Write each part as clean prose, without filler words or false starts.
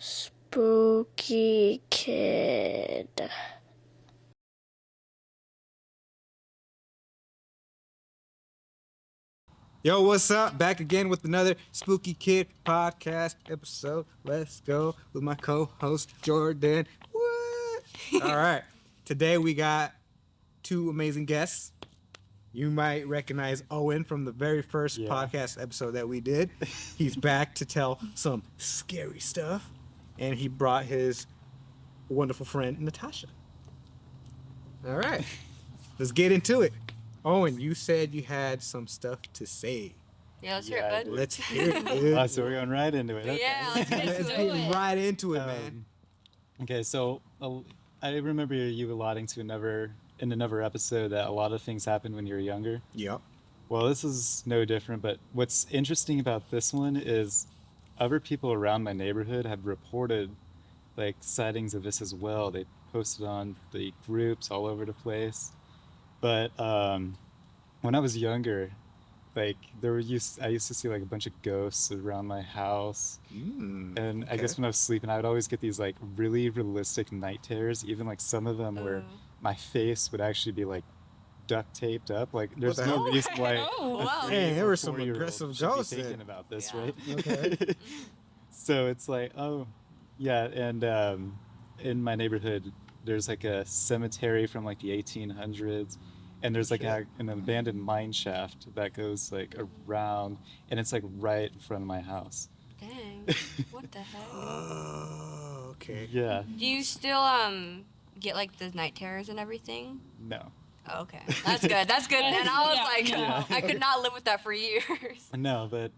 Spooky Kid. Yo, what's up? Back again with another Spooky Kid podcast episode. Let's go with my co-host Jordan. What? All right. Today we got two amazing guests. You might recognize Owen from the very first podcast episode that we did. He's back to tell some scary stuff, and he brought his wonderful friend Natasha. All right. Let's get into it. Owen, you said you had some stuff to say. Yeah, let's hear it, bud. Let's hear it, dude. So we're going right into it. Okay. Yeah, let's get Let's into get it. right into it, man. Okay, so I remember you allotting to another episode that a lot of things happen when you're younger. Yep. Well, this is no different, but what's interesting about this one is other people around my neighborhood have reported like sightings of this as well. They posted on the groups all over the place. But when I was younger, like I used to see like a bunch of ghosts around my house, and I guess when I was sleeping, I would always get these like really realistic night terrors. Even like some of them where my face would actually be like duct taped up. Like there's the no hell? reason why. wow. Man, there were some 4-year-old aggressive should be ghosts thinking in. about this, Yeah. right? Okay. So it's like, oh, yeah, and in my neighborhood, there's like a cemetery from like the 1800s, and there's like an abandoned mine shaft that goes like around, and it's like right in front of my house. Dang. What the heck? Oh, okay. Yeah, Do you still get like the night terrors and everything? no, Oh, okay. That's good. That's good. And I was like, Yeah. I could not live with that for years. no, but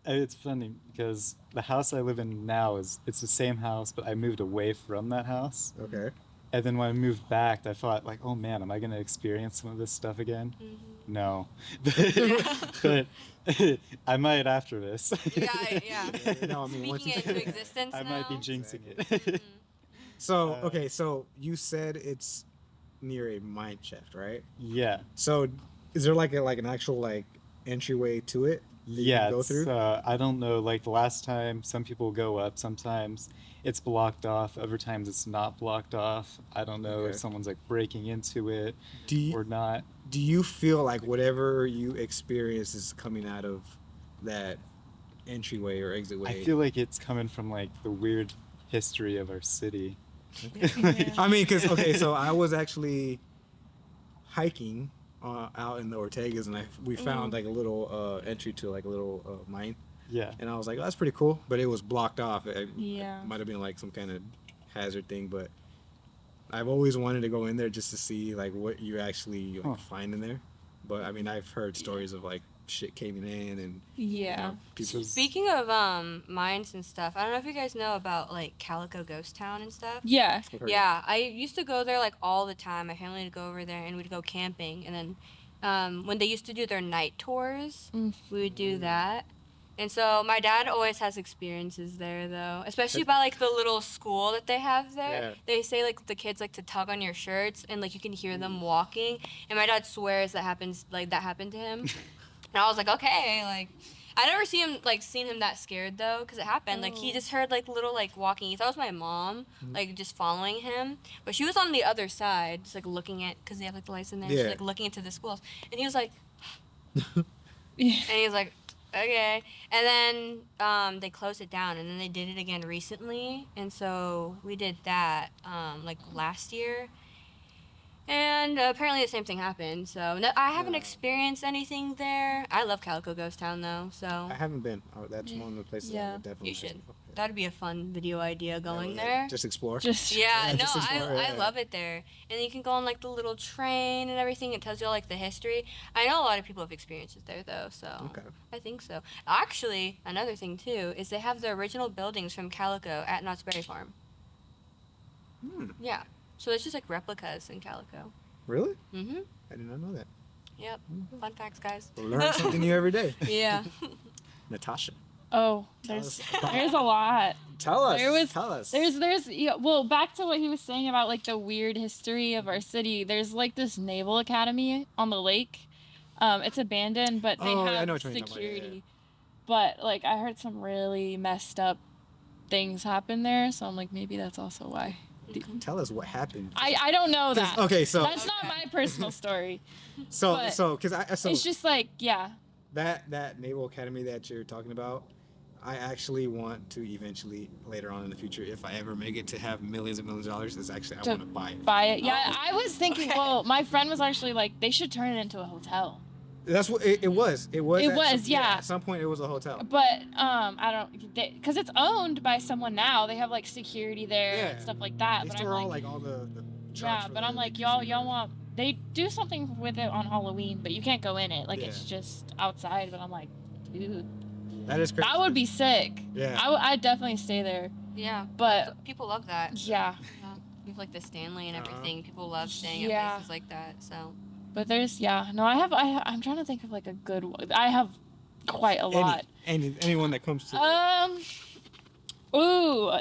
it's funny because the house I live in now it's the same house, but I moved away from that house. Okay. And then when I moved back, I thought like, oh man, am I gonna experience some of this stuff again? Mm-hmm. No, but I might after this. Yeah. No, I mean, once Speaking you it into existence I now. might be jinxing it. Mhm. So, okay, so you said it's near a mine shaft, right? Yeah, So, is there like an actual like entryway to it that you yeah. can go It's, through? I don't know. Like the last time, some people go up. Sometimes it's blocked off. Other times it's not blocked off. I don't know Okay. if someone's like breaking into it Do you, or not. do you feel like whatever you experience is coming out of that entryway or exit way? I feel like it's coming from like the weird history of our city. I mean, because okay, so I was actually hiking out in the Ortegas, and we found like a little entry to like a little mine, Yeah. and I was like, oh, that's pretty cool, but it was blocked off. It Yeah. might have been like some kind of hazard thing, but I've always wanted to go in there just to see like what you actually like, Huh. find in there. But I mean, I've heard stories of like shit caving in and Yeah. people. Speaking of mines and stuff, I don't know if you guys know about like Calico Ghost Town and stuff. Yeah. Yeah, I used to go there like all the time. My family would go over there and we'd go camping. And then when they used to do their night tours, we would do that. And so my dad always has experiences there though, especially by like the little school that they have there. Yeah. They say like the kids like to tug on your shirts and like you can hear them walking. And my dad swears that happened to him. And I was like, okay, like I never seen him that scared though, because it happened. Like he just heard like little like walking. He thought it was my mom, like just following him, but she was on the other side, just like looking at, because they have like the lights in there. Yeah. She's like looking into the schools, and he was like, Yeah. and he was like, okay. And then they closed it down, and then they did it again recently, and so we did that like last year. And apparently the same thing happened. So no, I haven't experienced anything there. I love Calico Ghost Town though. So I haven't been. Oh, that's one of the places I Yeah. would definitely. you should. go. That'd be a fun video idea going Like, there. Just explore. Just Yeah, Yeah, no, just explore, I yeah. love it there. And you can go on like the little train and everything. It tells you all like the history. I know a lot of people have experiences there though, so Okay. I think so. Actually, another thing too is they have the original buildings from Calico at Knott's Berry Farm. Yeah, so it's just like replicas in Calico. Really? Mhm. I did not know that. Yep. Fun facts, guys. We learn something new every day. Yeah. Natasha, oh, there's a lot. tell us. There was- tell us. There's yeah, well, back to what he was saying about like the weird history of our city. There's like this naval academy on the lake. It's abandoned, but they Oh, I have know what you're talking about, yeah, security. But like I heard some really messed up things happen there, so I'm like, maybe that's also why. Tell us what happened. I don't know that. Okay, so That's not my personal story. so but because it's just like, yeah. that Naval Academy that you're talking about, I actually want to eventually, later on in the future, if I ever make it to have millions and millions of dollars, is actually I want to buy it. Buy it. Yeah, I was thinking, well, my friend was actually like, they should turn it into a hotel. That's what it was. It was. Yeah. At some point, it was a hotel. But I don't, because it's owned by someone now. They have like security there and stuff like that. They but store I'm all like all the yeah, but I'm like, y'all want. They do something with it on Halloween, but you can't go in it. Like it's just outside. But I'm like, dude, that is crazy. that would be sick. Yeah. I'd definitely stay there. Yeah. But people love that. Yeah. With like the Stanley and everything, people love staying at places like that. So. But there's I'm trying to think of like a good one. I have quite a lot. Anyone that comes to.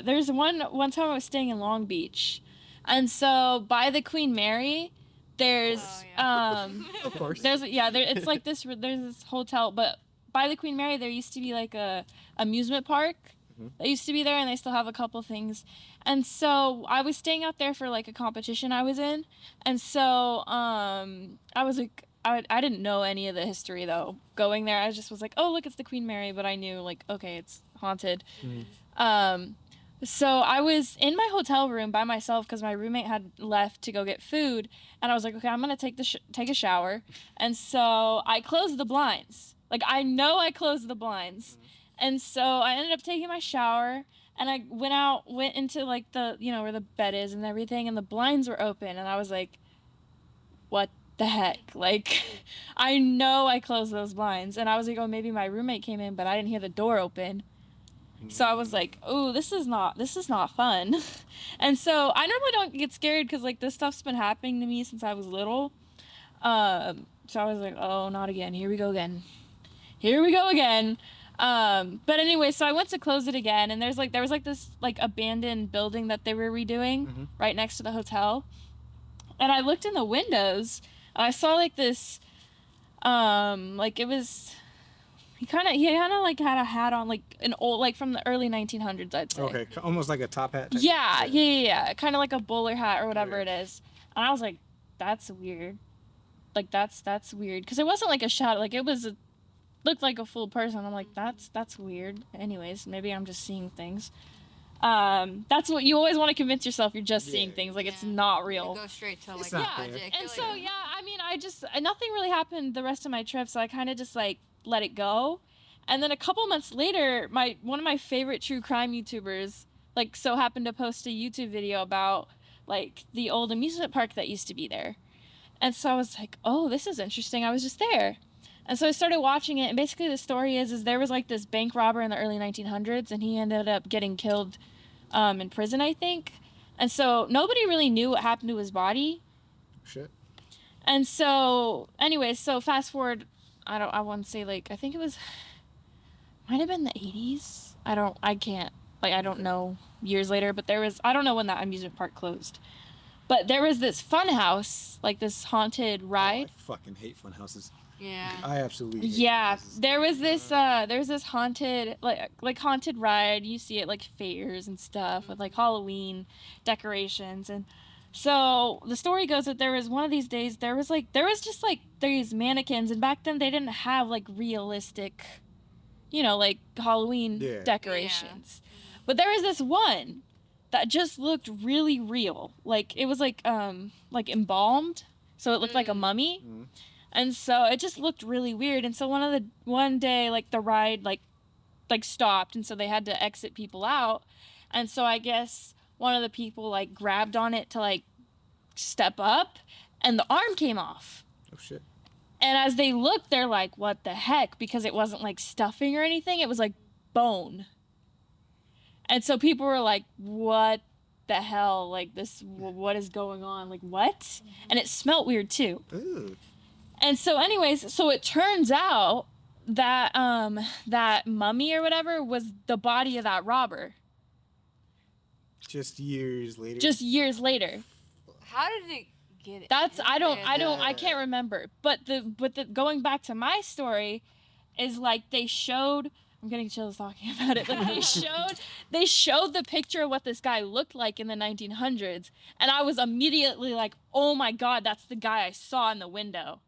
There's one time I was staying in Long Beach, and so by the Queen Mary, there's of course. It's like there's this hotel, but by the Queen Mary there used to be like a amusement park that used to be there, and they still have a couple things. And so I was staying out there for like a competition I was in, and so I was like, I didn't know any of the history though. Going there, I just was like, oh look, it's the Queen Mary, but I knew like, okay, it's haunted. So I was in my hotel room by myself because my roommate had left to go get food, and I was like, okay, I'm gonna take a shower, and so I closed the blinds. Like I know I closed the blinds, and so I ended up taking my shower, and I went into like the where the bed is and everything, and the blinds were open, and I was like, what the heck? Like I know I closed those blinds, and I was like, oh, maybe my roommate came in, but I didn't hear the door open. So I was like, oh, this is not fun. And so I normally don't get scared because like this stuff's been happening to me since I was little. So I was like, oh, not again. Here we go again. But anyway, so I went to close it again, and there was this like abandoned building that they were redoing right next to the hotel. And I looked in the windows, and I saw like this, like it was, he kind of like had a hat on, like an old, like from the early 1900s, I'd say. Okay, almost like a top hat. Yeah. Kind of like a bowler hat or whatever it is. And I was like, that's weird. Like that's weird, because it wasn't like a shadow, like it was looked like a full person. I'm like, that's weird. Anyways, maybe I'm just seeing things. That's what you always want to convince yourself, you're just seeing things, like it's not real. Go straight to like magic. And so I mean, nothing really happened the rest of my trip, so I kind of just like let it go. And then a couple months later, one of my favorite true crime YouTubers like so happened to post a YouTube video about like the old amusement park that used to be there. And so I was like, oh, this is interesting. I was just there. And so I started watching it, and basically the story is there was like this bank robber in the early 1900s, and he ended up getting killed in prison, I think. And so nobody really knew what happened to his body. Shit. And so, anyways, so fast forward, I want to say like, I think it might have been the 80s. I don't know years later, but I don't know when that amusement park closed. But there was this fun house, like this haunted ride. I fucking hate fun houses. Yeah. I absolutely hate houses. There was this haunted like haunted ride. You see it like fairs and stuff with like Halloween decorations. And so the story goes that there was one of these days there was just like these mannequins, and back then they didn't have like realistic, like Halloween decorations. Yeah. But there was this one that just looked really real. Like it was like embalmed, so it looked like a mummy. And so it just looked really weird. And so one day like the ride like stopped, and so they had to exit people out. And so I guess one of the people like grabbed on it to like step up, and the arm came off. Oh shit. And as they looked, they're like, what the heck? Because it wasn't like stuffing or anything, it was like bone. And so people were like, what the hell? Like this, what is going on? Like what? And it smelled weird too. Ooh. And so anyways, so it turns out that that mummy or whatever was the body of that robber. Just years later. How did it get it? I can't remember. But the going back to my story is like they showed I'm getting chills talking about it. Like they showed the picture of what this guy looked like in the 1900s, and I was immediately like, oh my god, that's the guy I saw in the window.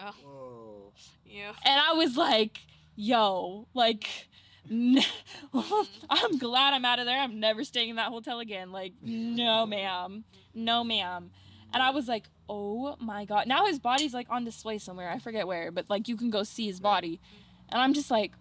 Oh, Whoa. yeah. And I was like, yo, like, I'm glad I'm out of there. I'm never staying in that hotel again. Like, no, ma'am. No, ma'am. And I was like, oh my God. Now his body's like on display somewhere. I forget where, but like you can go see his body. And I'm just like,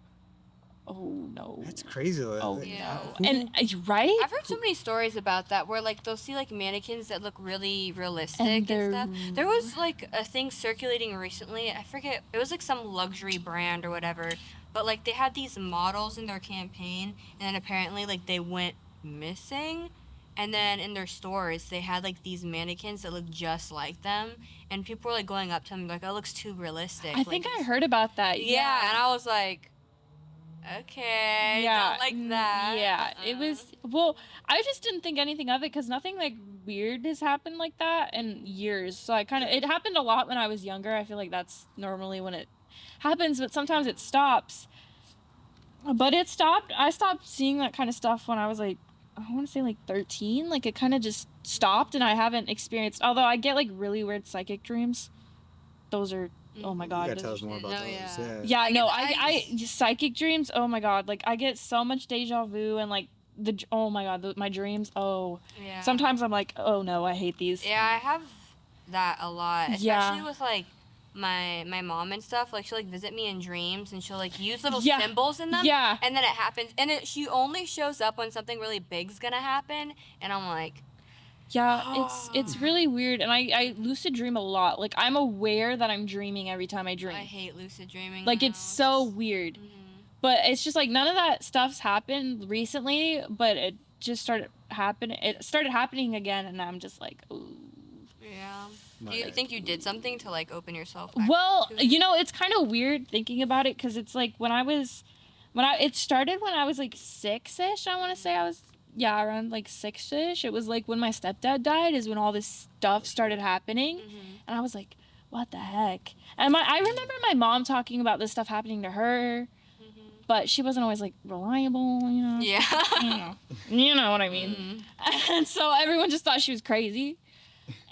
oh no. That's crazy. Oh Yeah. no. And right? I've heard so many stories about that where like they'll see like mannequins that look really realistic And and, they're stuff. There was like a thing circulating recently. I forget. It was like some luxury brand or whatever. But like they had these models in their campaign, and then apparently like they went missing. And then in their stores, they had like these mannequins that looked just like them, and people were like going up to them like, "Oh, it looks too realistic." I think I heard about that. Yeah, and I was like, okay, Yeah, don't like that. Yeah, it was. Well, I just didn't think anything of it because nothing like weird has happened like that in years. So I kind of it happened a lot when I was younger. I feel like that's normally when it happens, but sometimes it stops. But it stopped. I stopped seeing that kind of stuff when I was like, I want to say like 13. Like it kind of just stopped, and I haven't experienced. Although I get like really weird psychic dreams. Those are. Oh my God. You gotta tell us more about No, those. yeah. Yeah, no, I I psychic dreams. Oh my God, like I get so much deja vu and like oh my God, my dreams. Oh, Yeah. sometimes I'm like, oh no, I hate these. Yeah, I have that a lot, especially Yeah. with like my mom and stuff. Like she'll like visit me in dreams, and she'll like use little Yeah. symbols in them. Yeah. And then it happens, and she only shows up when something really big's gonna happen, and I'm like, Yeah, it's really weird, and I lucid dream a lot. Like I'm aware that I'm dreaming every time I dream. I hate lucid dreaming. Like now. it's so weird. But it's just like none of that stuff's happened recently, but it just started happening. It started happening again, and I'm just like, ooh. Yeah. My Do you God. think you did something to like open yourself back Well, to it? you know, it's kind of weird thinking about it because it's like it started when I was like 6-ish. I want to say I was around like 6-ish. It was like when my stepdad died is when all this stuff started happening, and I was like, what the heck? And I remember my mom talking about this stuff happening to her, but she wasn't always like reliable, you know. Yeah. You know what I mean. And so everyone just thought she was crazy.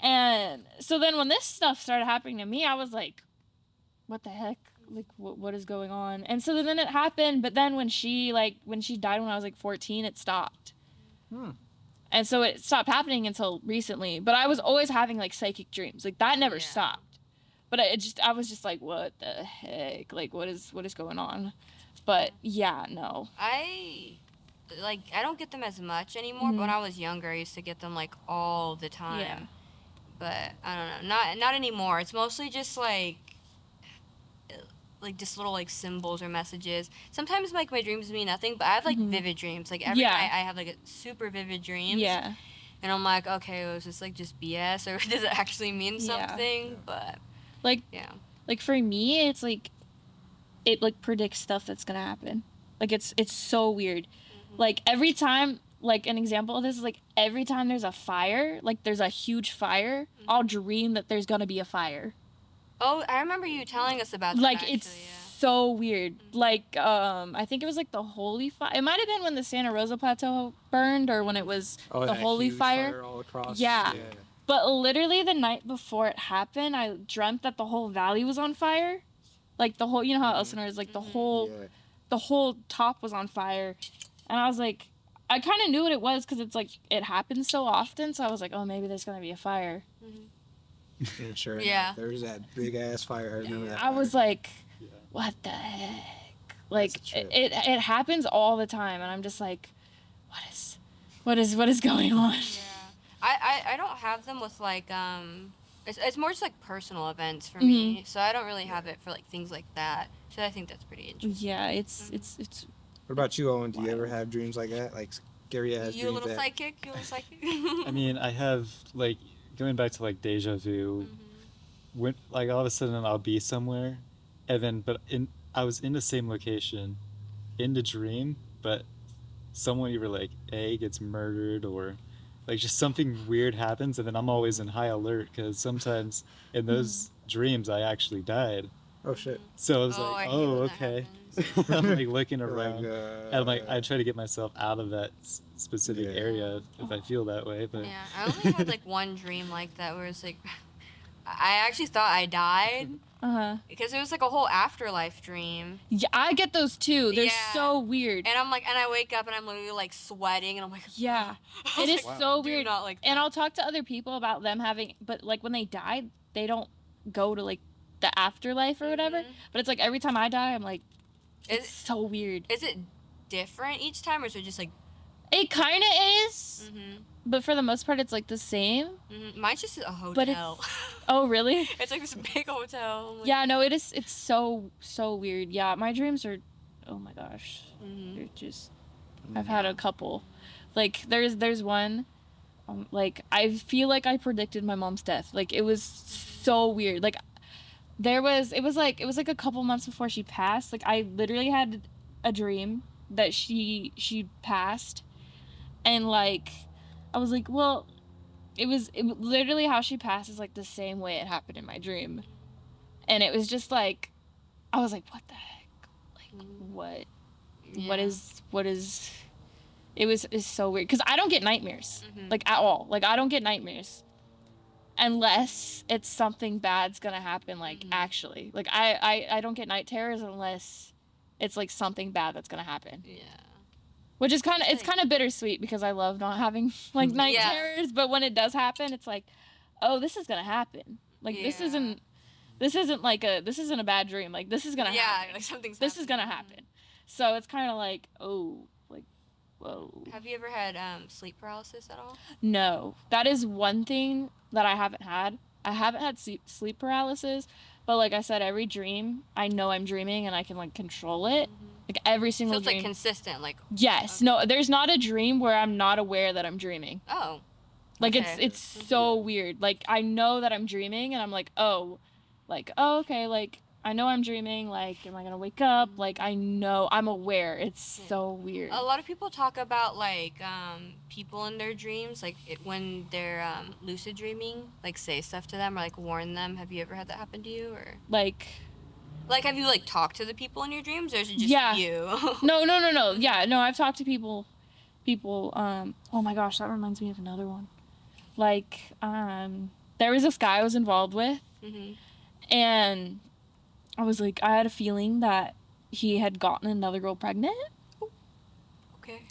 And so then when this stuff started happening to me, I was like, what the heck? Like, what is going on? And so then it happened, but then when she died when I was like 14, it stopped. And so it stopped happening until recently. But I was always having like psychic dreams. Like that never stopped. But I was just like, what the heck? Like, what is going on? But yeah, no. I don't get them as much anymore, but when I was younger, I used to get them like all the time. Yeah. But I don't know, not anymore. It's mostly just like just little like symbols or messages. Sometimes like my dreams mean nothing, but I have like vivid dreams. Like every night I have like a super vivid dreams. Yeah. And I'm like, okay, was this like just BS or does it actually mean something? But Like yeah. like for me, it's like it like predicts stuff that's gonna happen. Like it's so weird. Like every time, like an example of this is like every time there's a fire, like there's a huge fire, I'll dream that there's gonna be a fire. Oh, I remember you telling us about that. Like actually, it's so weird. Like I think it was like the holy fire. It might have been when the Santa Rosa Plateau burned or when it was the that holy huge fire. all across. Yeah. But literally the night before it happened, I dreamt that the whole valley was on fire. Like the whole, you know how Elsinore is like the whole top was on fire. And I was like, I kind of knew what it was because it's like it happens so often. So I was like, oh, maybe there's gonna be a fire. And sure Yeah. enough, there was that big ass fire. I remember that. I was like, what the heck? Like That's a trip. it happens all the time, and I'm just like, what is going on? Yeah. I don't have them with like it's more just like personal events for me. So I don't really have it for like things like that. So I think that's pretty interesting. Yeah, it's What about you, Owen? Do you ever have dreams like that? Like scary ass You a dreams little that... psychic? You a little psychic? I mean, I have like going back to like deja vu. When like all of a sudden I'll be somewhere, and then I was in the same location, in the dream, but someone either like gets murdered or like just something weird happens, and then I'm always in high alert because sometimes in those dreams I actually died. Oh shit. So I was I like, hate oh when that okay. happens. I'm like looking You're around. like, And I'm like, I try to get myself out of that specific Yeah. area if I feel that way. But Yeah, I only had like one dream like that where it's like, I actually thought I died because it was like a whole afterlife dream. Yeah, I get those too. They're Yeah. so weird. And I'm like, and I wake up and I'm literally like sweating and I'm like, Yeah, I was it is like, so do weird. not like And that. I'll talk to other people about them having, but like when they die, they don't go to like the afterlife or whatever. Mhm. But it's like every time I die, I'm like, it's Is, so weird. is it different each time, or is it just like? It kind of is, but for the most part, it's like the same. Mine's just a hotel. But oh, really? It's like this big hotel. Like, Yeah, no, it is. It's so weird. Yeah, my dreams are, oh my gosh, they're just. I've had a couple, like there's one, like I feel like I predicted my mom's death. Like it was so weird. Like it was like a couple months before she passed. Like I literally had a dream that she passed, and like I was like, well, it literally how she passed is like the same way it happened in my dream, and it was just like, I was like, what the heck, like what is it's so weird because I don't get nightmares like at all. Like I don't get nightmares unless it's something bad's gonna happen. Like actually, like I don't get night terrors unless it's like something bad that's gonna happen. Yeah. Which is kind of bittersweet because I love not having like night terrors, but when it does happen, it's like, oh, this is gonna happen. Like this isn't a bad dream. Like this is gonna happen. Yeah, like something's this is gonna happen. So it's kind of like, oh, like, whoa. Have you ever had sleep paralysis at all? No, that is one thing that I haven't had. I haven't had sleep paralysis, but like I said, every dream, I know I'm dreaming and I can like control it. Like every single So it's dream. like consistent, like. Yes. Okay. No, there's not a dream where I'm not aware that I'm dreaming. Oh. Like okay. it's so weird. Like I know that I'm dreaming and I'm like, oh, okay, like I know I'm dreaming. Like, am I gonna wake up? Like, I know I'm aware. It's so weird. A lot of people talk about like people in their dreams, like when they're lucid dreaming, like say stuff to them or like warn them. Have you ever had that happen to you, or like have you like talked to the people in your dreams, or is it just you? No. Yeah, no, I've talked to people. Oh my gosh, that reminds me of another one. Like, there was this guy I was involved with, and I was like, I had a feeling that he had gotten another girl pregnant. Okay.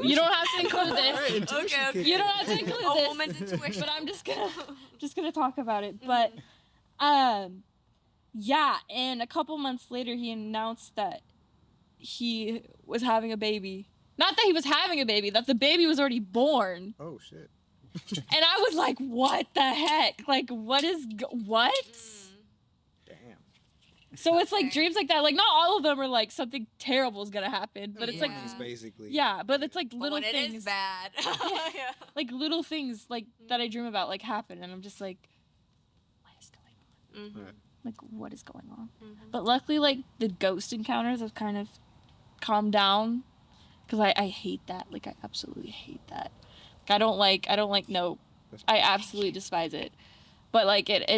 You don't have to include this. Okay. You don't have to include A this. woman's intuition. But I'm just gonna talk about it. But, yeah, and a couple months later, he announced that he was having a baby. Not that he was having a baby, that the baby was already born. Oh shit. And I was like, what the heck? Like, what? Damn. So it's like dreams like that. Like, not all of them are like something terrible is gonna happen, but it's like, Warnings, basically. yeah, but it's like But little when things. it is bad. Yeah. Like little things like that I dream about like happen, and I'm just like, what is going on? Right. Like, what is going on? But luckily, like the ghost encounters have kind of calmed down, because I hate that. Like, I absolutely hate that. I don't like no. I absolutely despise it. But like it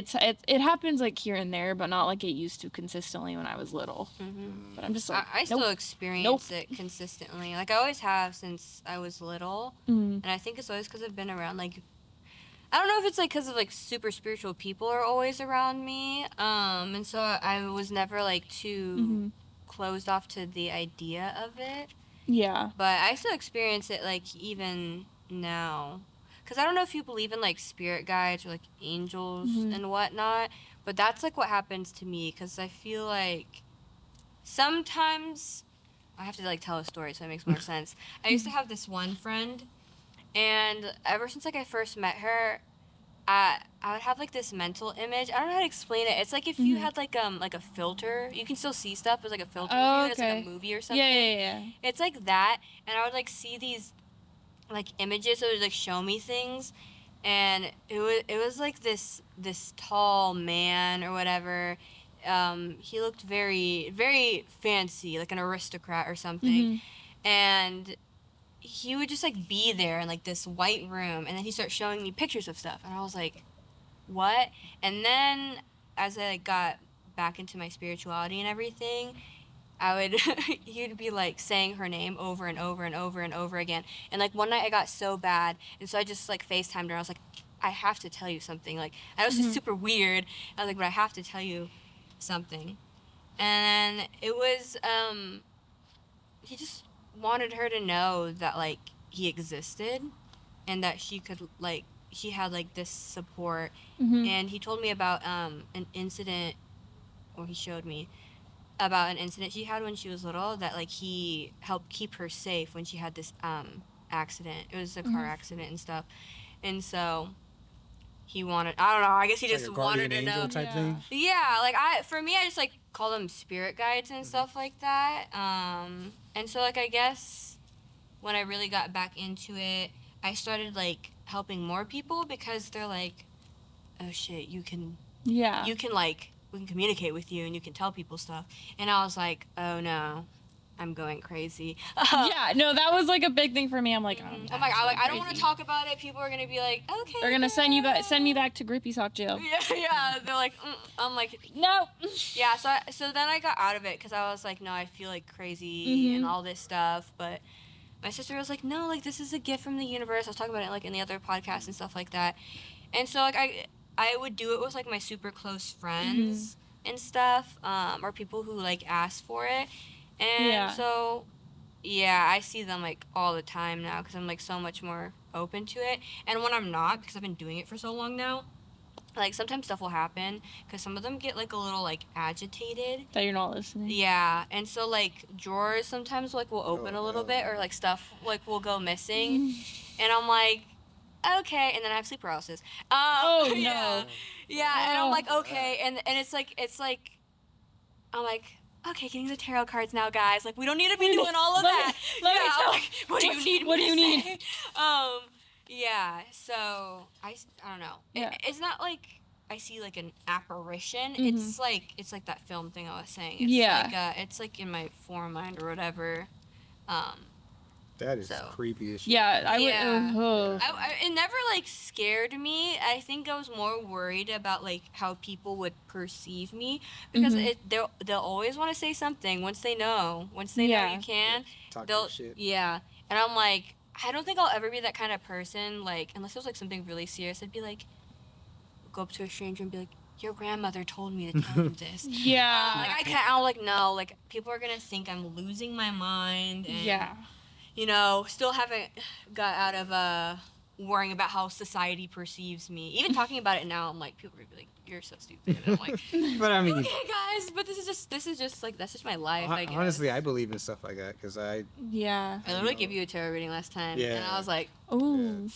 happens like here and there, but not like it used to consistently when I was little. But I'm just like, I still experience it consistently. Like I always have since I was little, and I think it's always because I've been around like. I don't know if it's like because of like super spiritual people are always around me, and so I was never like too closed off to the idea of it. Yeah. But I still experience it like even now. Because I don't know if you believe in, like, spirit guides or, like, angels and whatnot. But that's, like, what happens to me. Because I feel like sometimes... I have to, like, tell a story so it makes more sense. I used to have this one friend. And ever since, like, I first met her, I would have, like, this mental image. I don't know how to explain it. It's like if you had, like a filter. You can still see stuff. It's like a filter. Oh, It's like a movie or something. Yeah. It's like that. And I would, like, see these... like images, so it would like show me things, and it was like this tall man or whatever. He looked very very fancy, like an aristocrat or something, and he would just like be there in like this white room, and then he started showing me pictures of stuff, and I was like, what? And then as I like got back into my spirituality and everything, he'd be like saying her name over and over and over and over again. And like one night I got so bad, and so I just like FaceTimed her. I was like, I have to tell you something. Like, I know it's just super weird. I was like, but I have to tell you something. And it was, he just wanted her to know that like he existed, and that she could like, he had like this support. And he told me about an incident, or he showed me about an incident she had when she was little, that like he helped keep her safe when she had this accident. It was a car accident and stuff. And so he wanted, I don't know, I guess he It's just like a guardian wanted to know. angel type thing. Yeah, like for me, I just like call them spirit guides and stuff like that. And so like I guess when I really got back into it, I started like helping more people, because they're like, oh shit, you can like, we can communicate with you and you can tell people stuff. And I was like, oh no, I'm going crazy. Yeah, no, that was like a big thing for me. I'm like, I'm like, I don't want to talk about it. People are gonna be like, okay. They're gonna send me back to Grippy Sock jail. Yeah. They're like, I'm like, No. yeah. So then I got out of it, because I was like, no, I feel like crazy and all this stuff. But my sister was like, no, like this is a gift from the universe. I was talking about it like in the other podcasts and stuff like that. And so like I would do it with like my super close friends and stuff, or people who like ask for it. And so yeah, I see them like all the time now, because I'm like so much more open to it. And when I'm not, because I've been doing it for so long now, like sometimes stuff will happen, because some of them get like a little like agitated That you're not listening. Yeah, and so like drawers sometimes like will open a little bit, or like stuff like will go missing, and I'm like, okay, and then I have sleep paralysis. Oh no. Yeah, and I'm like, okay, and it's like I'm like, okay, getting the tarot cards now, guys. Like, we don't need to be doing all of that. Let me tell. Like, what do you need? What do you need? Yeah. So I don't know. Yeah. It's not like I see like an apparition. It's like that film thing I was saying. It's Yeah. Like, it's like in my foremind or whatever. That is So. creepy as shit. Yeah, I would. Yeah. It never like scared me. I think I was more worried about like how people would perceive me, because they'll always want to say something once they know you can. Talk They'll your shit. yeah, and I'm like, I don't think I'll ever be that kind of person. Like unless it was like something really serious, I'd be like, go up to a stranger and be like, your grandmother told me to tell you this. Yeah. Like I can't. I'm like, no. Like people are gonna think I'm losing my mind. And, Yeah. You know, still haven't got out of worrying about how society perceives me. Even talking about it now, I'm like, people are gonna be like, you're so stupid. And I'm like, But I mean, okay, guys, but this is just like, that's just my life. I guess. honestly, I believe in stuff like that, because Yeah. I literally gave you a tarot reading last time, Yeah. and I was like, Ooh.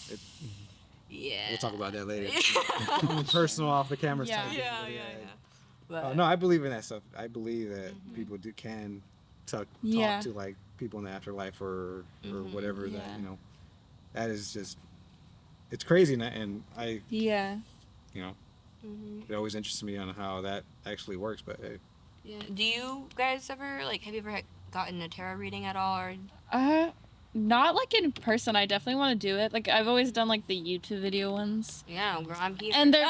yeah. We'll talk about that later. Personal off the camera Yeah. stuff. Yeah. But, No, I believe in that stuff. I believe that people can talk to like people in the afterlife or whatever that, you know. That is just, it's crazy, and I you know, it always interests me on how that actually works. But hey. Yeah. Do you guys ever like? Have you ever gotten a tarot reading at all? Or Not like in person. I definitely want to do it. Like I've always done like the YouTube video ones. yeah, girl, I'm here. And they're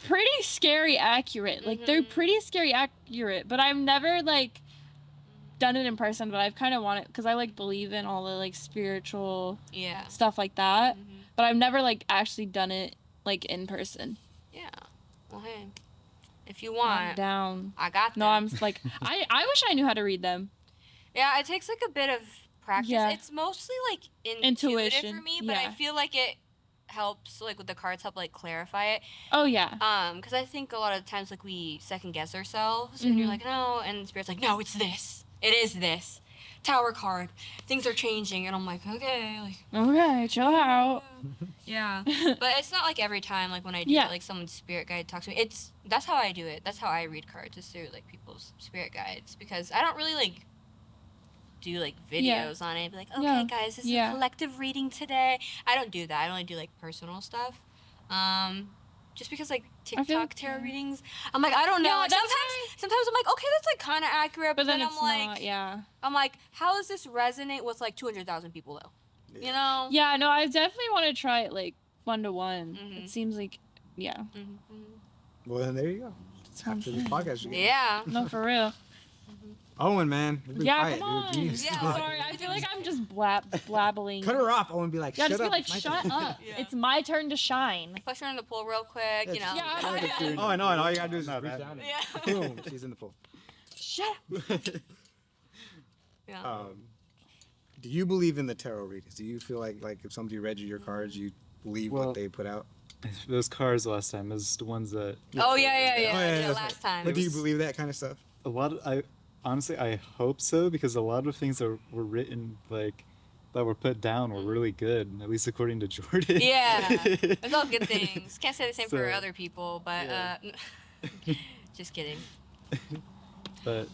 pretty scary accurate. Like they're pretty scary accurate, but I've never like done it in person, but I've kind of wanted, because I like believe in all the like spiritual stuff like that, but I've never like actually done it like in person. Yeah. Well, hey, if you want, I'm down. I got them. No, I'm like I wish I knew how to read them. Yeah, it takes like a bit of practice. Yeah. It's mostly like Intuition, for me, but I yeah. feel like it helps, like with the cards, help like clarify it. Oh yeah. Because I think a lot of the times like we second guess ourselves, and you're like, no, and the spirit's like, no, it's this. It is this. Tower card. Things are changing, and I'm like, okay, like. Okay, chill out. Yeah. But it's not like every time, like when I do it, like someone's spirit guide talks to me. That's how I do it. That's how I read cards, is through like people's spirit guides, because I don't really like do like videos on it. Be like, okay, guys, this is a collective reading today. I don't do that. I only do like personal stuff. Just because like TikTok tarot readings, I'm like, I don't know. Yeah, like, sometimes I'm like, okay, that's like kind of accurate, but then I'm it's like, not, yeah. I'm like, how does this resonate with like 200,000 people though? Yeah. You know? Yeah, no, I definitely want to try it like 1-to-1. It seems like, Well, then there you go. After this podcast, you get Yeah. No, for real. Owen, man. We've been Yeah, quiet, come on. dude. Yeah, Sorry, I feel like I'm just blabbling. Cut her off, Owen. Be like, Yeah, shut just up. be like, it's my shut turn." up. Yeah. It's my turn to shine. Push her in the pool real quick, you know. Yeah. Oh, I know. And all you gotta do is just Not reach that down and Yeah. boom, she's in the pool. Shut Yeah. Do you believe in the tarot readings? Do you feel like if somebody read you your cards, you believe Well, what they put out? Those cards last time is the ones that Oh yeah, that's last right. time. But do you believe that kind of stuff? a lot of, I honestly I hope so, because a lot of things that were written like that were put down were really good, at least according to Jordan. Yeah, it's all good things. Can't say the same for So, other people, but yeah. just kidding. But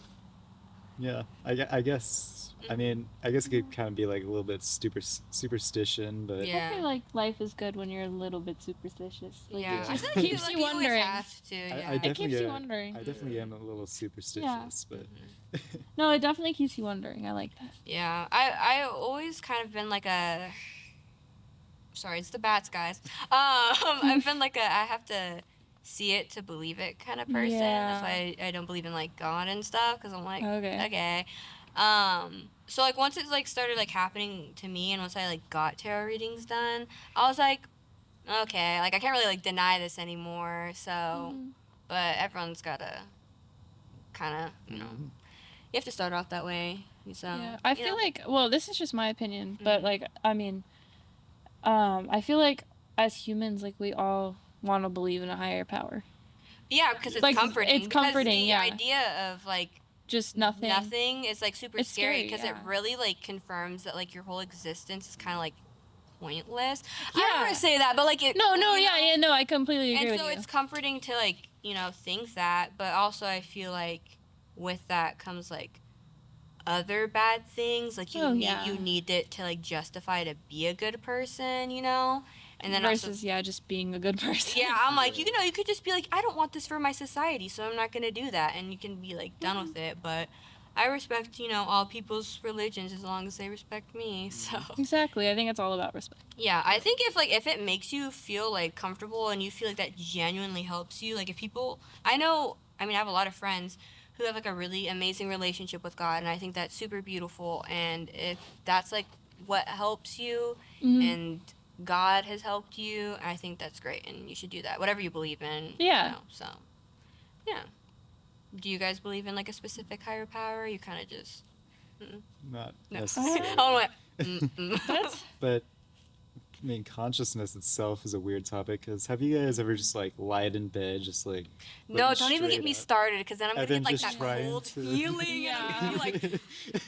yeah, I guess I mean I guess it could kind of be like a little bit superstition, but Yeah. I feel like life is good when you're a little bit superstitious. Like, Yeah, it I just feel like you, keeps like, you you always wondering. have to. Yeah. I definitely keeps you wondering. I definitely am a little superstitious, but No, it definitely keeps you wondering. I like that. Yeah, I always kind of been like a. Sorry, it's the bats, guys. I've been like a I have to see it to believe it kind of person. That's why I don't believe in like God and stuff, because I'm like okay. So like once it like started like happening to me, and once I like got tarot readings done, I was like, okay, like I can't really like deny this anymore. So, Mhm. but everyone's gotta kind of you have to start off that way. So Yeah, I you feel know. like, well, this is just my opinion, but Mhm. like, I mean, I feel like as humans, like we all want to believe in a higher power. Yeah, because it's Like, comforting. it's comforting, because the yeah. idea of like Just nothing. nothing is like super It's scary, scary, because yeah. it really like confirms that like your whole existence is kind of like pointless. I Yeah. don't want to say that, but like it. No, you know? no, I completely agree And with so you. it's comforting to like think that, but also I feel like with that comes like other bad things. Like you Oh, need yeah. you need it to like justify to be a good person, and then Versus, also. yeah, just being a good person. Yeah, I'm like, you could just be like, I don't want this for my society, so I'm not gonna do that, and you can be like done with it. But I respect, all people's religions as long as they respect me. So Exactly. I think it's all about respect. yeah, I think if it makes you feel like comfortable and you feel like that genuinely helps you, like if people, I have a lot of friends who have like a really amazing relationship with God, and I think that's super beautiful. And if that's like what helps you, Mhm. and God has helped you, I think that's great, and you should do that. Whatever you believe in. Yeah. So, yeah. Do you guys believe in like a specific higher power? Or you kind of just. not No. necessarily. I went. That's But I mean, consciousness itself is a weird topic. Because have you guys ever just like lied in bed, just like No, looking don't even get straight me up? started, because then I'm And gonna then get like just that trying cold to- feeling, Yeah. and I'm gonna be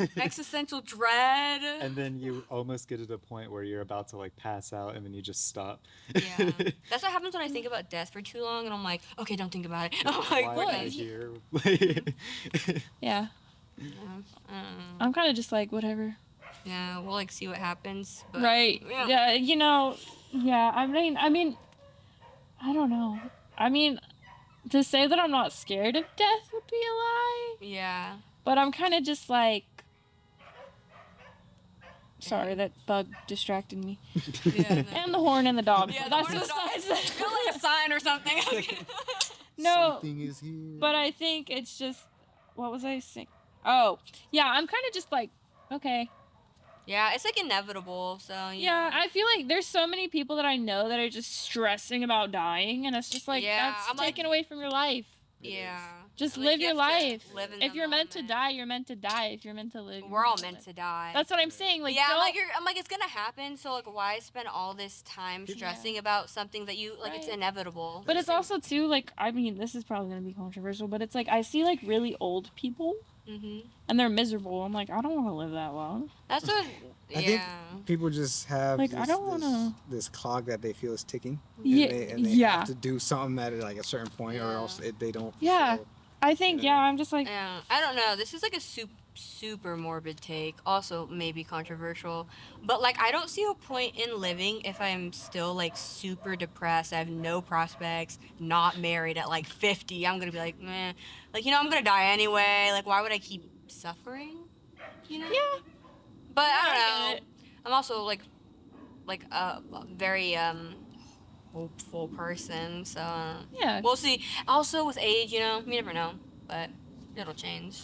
like existential dread. And then you almost get to the point where you're about to like pass out, and then you just stop. Yeah, that's what happens when I think about death for too long, and I'm like, okay, don't think about it. I'm like, Why what? am I here? yeah. Um, I'm kind of just like whatever. yeah, we'll like see what happens. But, Right. Yeah. Yeah. Yeah. I mean, I don't know. I mean, to say that I'm not scared of death would be a lie. Yeah. But I'm kind of just like. Sorry, that bug distracted me. Yeah. And the horn and the dog. Yeah, That's the horn and besides the dog. Feel like a sign or something. No, Something is here. but I think it's just. What was I saying? Oh, yeah. I'm kind of just like, okay. Yeah, it's like inevitable. So Yeah, I feel like there's so many people that I know that are just stressing about dying, and it's just like Yeah, that's I'm like- taken away from your life. Yeah. Just Like, live you your have to life. live in If the you're meant to moment. die, you're meant to die. If you're meant to live, We're all meant to die. That's what I'm saying. Like, yeah, don't, I'm like, it's gonna happen. So like, why spend all this time stressing about something that you like? It's Right. inevitable. But it's also too like, I mean, this is probably gonna be controversial, but it's like I see like really old people Mhm. and they're miserable. I'm like, I don't want to live that long. That's what. I Yeah. think people just have Like, I don't wanna- this clock that they feel is ticking. Yeah, And they yeah. have to do something at like a certain point, or Yeah. else they don't. Yeah. feel- I think I'm just like, Yeah, I don't know. This is like a super morbid take. Also, maybe controversial. But like, I don't see a point in living if I'm still like super depressed. I have no prospects. Not married at like 50. I'm gonna be like, meh. Like, I'm gonna die anyway. Like, why would I keep suffering? yeah. But I I don't get know. it. I'm also like a very hopeful person. So Yeah. we'll see. Also with age, you never know. But it'll change.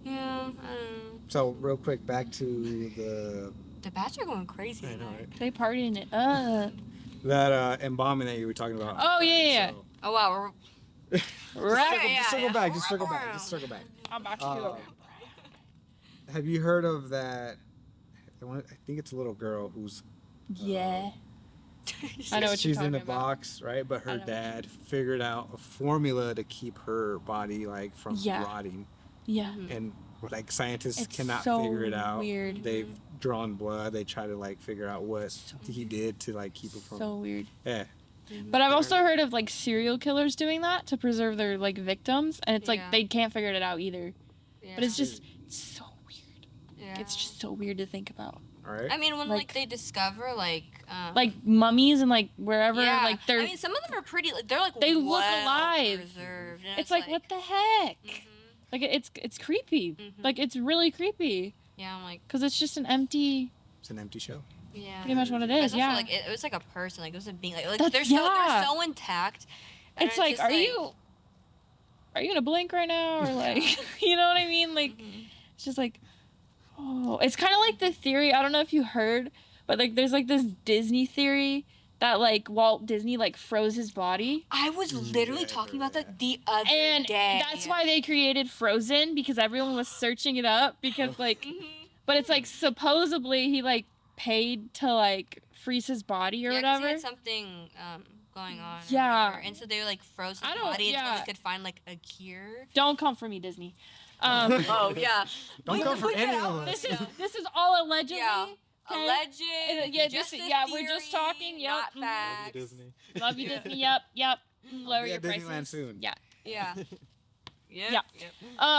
Yeah, I don't know. So real quick, back to The bats are going crazy. I know, tonight. right? They partying it up. that embalming that you were talking about. Oh, yeah. So, Oh wow, Right. just circle yeah. back. Just circle back. Just circle back. I'm about to Uh, go. Have you heard of that? I think it's a little girl who's Yeah. I know what you're she's in talking a about. box, right? But I her know. dad figured out a formula to keep her body like from Yeah. rotting, Yeah. and like scientists It's cannot so figure it out. weird. They've drawn blood. They try to like figure out what he did to like keep it from. So weird. Yeah. But I've also heard of like serial killers doing that to preserve their like victims, and it's like Yeah. they can't figure it out either. Yeah. But it's just so weird. Yeah. It's just so weird to think about. All right. I mean, when like- like they discover like Mummies and like wherever, yeah. like they're. I mean, some of them are pretty. Like, they're like They look well alive. Preserved, and it's like what the heck? Mhm. Like it's creepy. Mhm. Like it's really creepy Yeah, I'm like, because it's just an empty. It's an empty show. yeah. Pretty much what it But is. it's also, Yeah. like it was like a person. Like it was a being. Like That's- they're yeah. so intact. and It's like, just, are you gonna blink right now or like, you know what I mean? Like, Mhm. it's just like, oh, it's kind of like the theory. I don't know if you heard, but like, there's like this Disney theory that like Walt Disney like froze his body, I was literally Yeah, talking I about remember that the other and day. that's why they created Frozen because everyone was searching it up because like, Mhm. but it's like supposedly he like paid to like freeze his body or Yeah, 'cause whatever. he had something going on. or Yeah. whatever, and so they were like froze his I don't- body until yeah. they could find like a cure. Don't come for me, Disney. Oh yeah. Don't come for any of This us. is all allegedly. Yeah. Okay? Alleged. Yeah, just this- a yeah, we're just theory, talking, yep. Not Mhm. facts. Disney. Love you, Disney. Yep. Lower be your at Disneyland prices. soon. Yeah. Yeah. Yep, Yeah.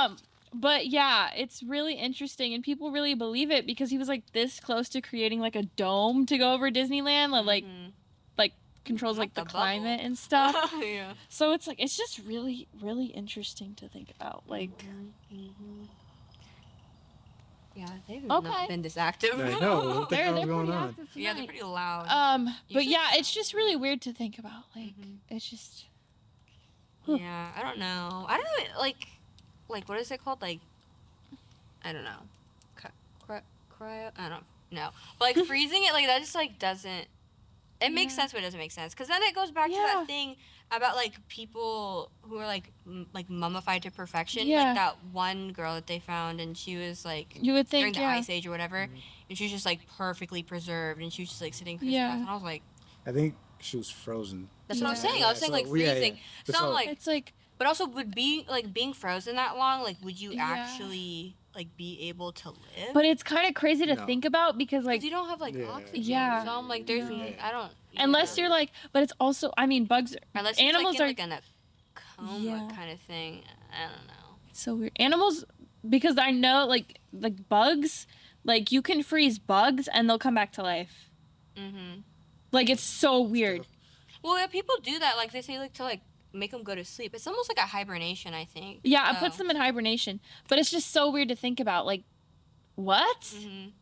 Yep. But yeah, it's really interesting, and people really believe it because he was like this close to creating like a dome to go over Disneyland, that, like Mhm. controls like the The bubble. climate and stuff. yeah. So it's like it's just really, really interesting to think about. Like, Mhm. Yeah, they've Okay. not been this active. I know. What the they're hell's going pretty on? active Yeah, they're tonight. pretty loud. You But should yeah, try it's just really weird to think about. Like, Mhm. it's just. Yeah, I don't know. I don't know, like what is it called? Like, I don't know. Cryo? I don't know. But like freezing it, like that just like doesn't. It makes Yeah. sense, but it doesn't make sense. Cause then it goes back to Yeah. that thing about like people who are like like mummified to perfection. Yeah. Like that one girl that they found, and she was like You would during think, the yeah. Ice Age or whatever, and she was just like perfectly preserved, and she was just like sitting crisscross, Yeah. and I was like, I think she was frozen. that's what I'm Yeah. saying. I was saying like so, yeah, freezing. yeah. So I'm like, It's like, but also, would being frozen that long, like, would you Yeah. actually like be able to live? but it's kind of crazy to No. think about because like, Because you don't have like Yeah. oxygen. Yeah. So I'm like, there's, Yeah. I don't. unless yeah. you're like, but it's also, I mean, bugs. unless animals it's, are- like in like a coma Yeah. kind of thing. I don't know. So weird. Animals, because I know like bugs, like you can freeze bugs and they'll come back to life. Mhm. Like it's so weird. Well, yeah, people do that. Like they say, like to like make them go to sleep. It's almost like a hibernation, I think. Yeah, it puts them in hibernation. But it's just so weird to think about. Like, what? Mhm.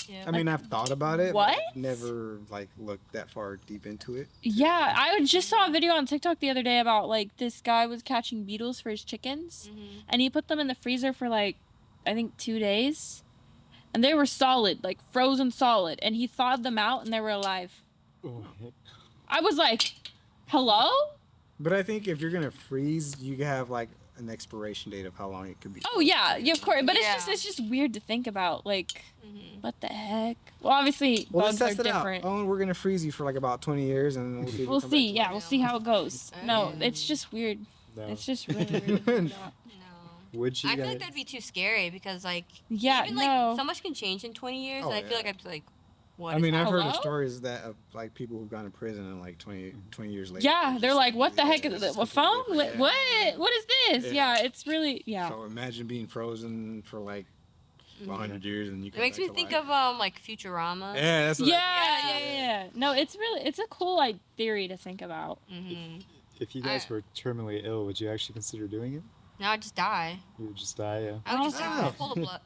Yeah. I mean, I've thought about it. What? But I've never like looked that far deep into it. Yeah, I just saw a video on TikTok the other day about like this guy was catching beetles for his chickens, Mhm. and he put them in the freezer for like I think 2 days, and they were solid, like frozen solid, and he thawed them out and they were alive. Oh, heck. I was like, hello? But I think if you're gonna freeze, you have like an expiration date of how long it could be. Oh yeah, of course. But Yeah. it's just weird to think about. Like, Mhm. what the heck? Well, obviously Well, let's bugs test are it different. out. Oh, we're gonna freeze you for like about 20 years, and then we'll see. If you We'll come see. back Yeah, we'll see how it goes. No, Okay. it's just weird. No. It's just really weird. to think about. No. Would you I feel guys? like that'd be too scary because like Yeah, even no. like so much can change in 20 years, Oh, and I feel yeah. like I'd be like, what? I is mean, I've heard of Hello? stories that of like people who've gone to prison and like 20 years later. Yeah, it's they're just like, what the heck is it's this? A completely phone? different, What? yeah. What is this? Yeah. Yeah, it's really, yeah. So imagine being frozen for like Mhm. 100 years and you. It makes me think of like Futurama. Yeah, that's what Yeah. No, it's a cool like theory to think about. Mm-hmm. If you guys I- were terminally ill, would you actually consider doing it? Now I just die. You would just die. Yeah. I would just Oh. like pull the blood.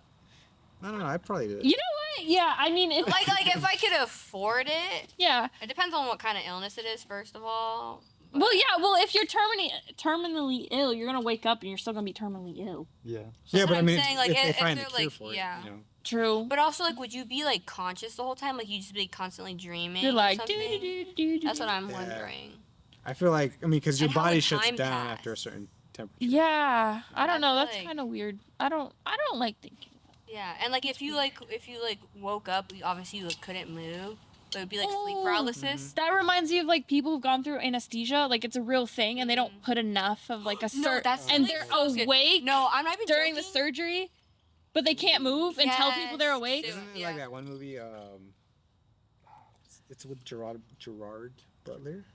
I don't know. I probably did. You know what? Yeah, I mean, Like if I could afford it. yeah. It depends on what kind of illness it is, first of all. But, Well, yeah. Well, if you're terminally ill, you're gonna wake up and you're still gonna be terminally ill. Yeah. Yeah, That's but what I I'm mean, saying, like, if they if find they're, a cure like, for yeah. it, you know. True. But also, like, would you be like conscious the whole time? Like, you just be constantly dreaming. You're or like, something? That's what I'm wondering. I feel like, I mean, because your And how body would shuts time down pass? after a certain temperature. Yeah, I don't I know. feel That's like- kind of weird. I don't like thinking. Yeah, and like if you woke up, you obviously you couldn't move. But it would be like sleep Oh. paralysis. That reminds me of like people who've gone through anesthesia. Like it's a real thing, and they don't put enough of like a No, that's and like they're so scary. awake No, I'm not even during the joking. surgery, but they can't move and tell people they're Yes, awake. dude. Isn't it Yeah. like that one movie? It's with Gerard Butler.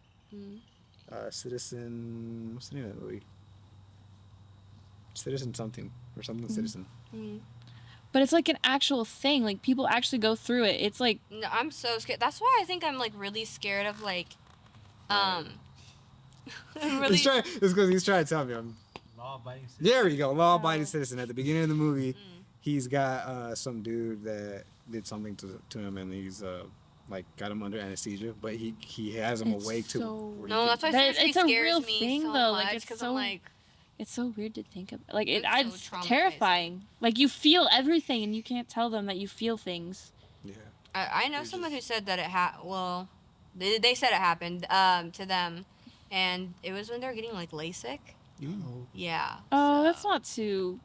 Citizen. What's the name of that movie? Citizen something or something. Citizen. But it's like an actual thing. Like people actually go through it. It's like No, I'm so scared. That's why I think I'm like really scared of like, I'm really. It's because he's trying to tell me I'm. Law-abiding citizen. There you go, law-abiding citizen. At the beginning of the movie, he's got some dude that did something to him, and he's like got him under anesthesia, but he has him It's awake so- to. where he No, can- that's why That- surgery it's a scares real me thing, so though, much like, it's because so- I'm like, it's so weird to think of. Like it, It's so it's traumatizing. terrifying. Like you feel everything, and you can't tell them that you feel things. Yeah. I know someone who said that they said it happened to them, and it was when they were getting like LASIK. Yeah. Oh, so- that's not too.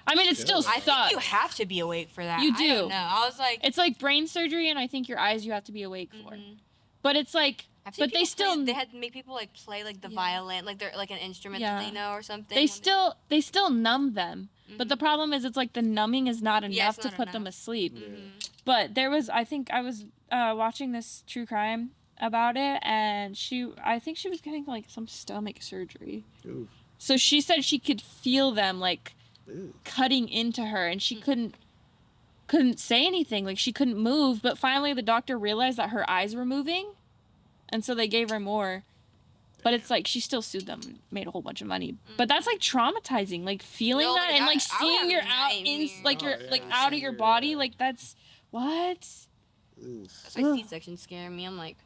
I mean, it still I sucks. think you have to be awake for that. You I do. don't know. I was like, It's like brain surgery, and I think your eyes you have to be awake for. mhm. But it's like, I've seen but they people still play, they had to make people like play like the Yeah. violin, like they're like an instrument Yeah. that they know or something. they when they still numb them. But the problem is, it's like the numbing is not Yeah, enough it's to not put them enough. asleep. Mhm. But there was, I think I was watching this true crime about it, and I think she was getting like some stomach surgery. Ooh. So she said she could feel them like Ooh. cutting into her, and she couldn't say anything. Like she couldn't move. But finally, the doctor realized that her eyes were moving, and so they gave her more. But it's like she still sued them, and made a whole bunch of money. But that's like traumatizing, like feeling No, that like, and I- like I would seeing have your out in nightmares. like your Oh, yeah, like seeing out of your your, body. yeah. Like that's what. Ooh. That's why C-section scare me. I'm like,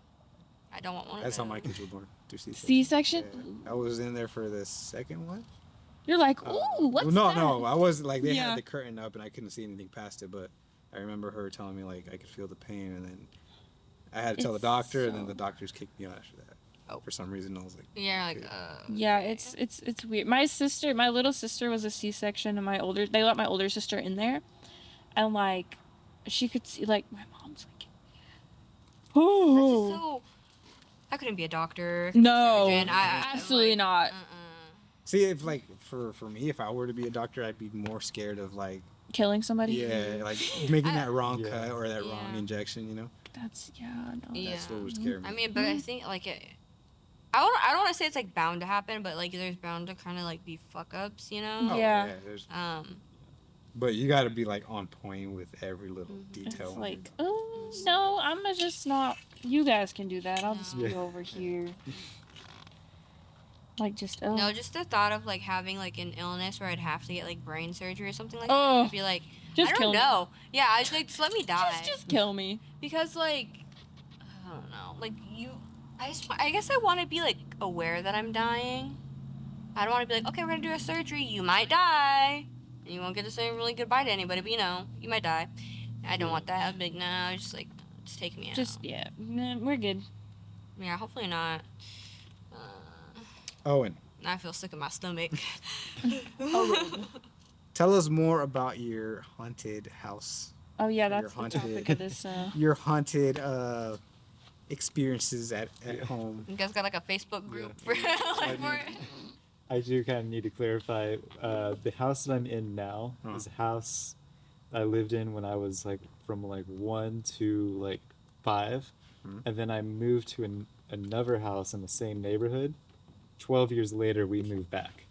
I don't want one. That's of how my those. kids were born. Through C-section. C-section. Yeah. I was in there for the second one. You're like, ooh, what's no, that? no, I wasn't like they Yeah. had the curtain up and I couldn't see anything past it. But I remember her telling me like I could feel the pain, and then I had to tell the It's doctor, and then so- the doctors kicked me out after that. Oh. For some reason, I was like, Yeah, like, Yeah, it's weird. My little sister was a C-section, and they let my older sister in there, and like, she could see like my mom's like, That's just oh so. I couldn't be a doctor. no, surgeon. absolutely like, not. see, if like for me, if I were to be a doctor, I'd be more scared of like, Killing somebody. yeah, like making that wrong Yeah. cut or that wrong Yeah. injection. You know, That's no. Yeah. that's what would scare me. I mean, but I think like I don't want to say it's like bound to happen, but like there's bound to kind of like be fuck ups, you know. Oh, Yeah. there's- But you got to be like on point with every little Mm-hmm. detail. It's like, oh no, I'm just not. You guys can do that. I'll just be Yeah. over here. Like just No, just the thought of like having like an illness where I'd have to get like brain surgery or something like Oh. that. I'd be like, just I kill don't know. Yeah, I just like just let me me. die. Just kill me. Because like I don't know, like I guess I want to be like aware that I'm dying. I don't want to be like, okay, we're gonna do a surgery. You might die, and you won't get to say really goodbye to anybody, but you know, you might die. I don't want that. I'd be like, no, just take me out. Just yeah, nah, we're good. Yeah, hopefully not. Owen, I feel sick in my stomach. tell us more about your haunted house. Oh yeah, Your that's the haunted- topic of this. Your haunted experiences at home. You guys got like a Facebook group Yeah. for like for it? I do kind of need to clarify. The house that I'm in now Huh. is a house I lived in when I was like from like 1 to like 5, and then I moved to another house in the same neighborhood. 12 years later, we moved back.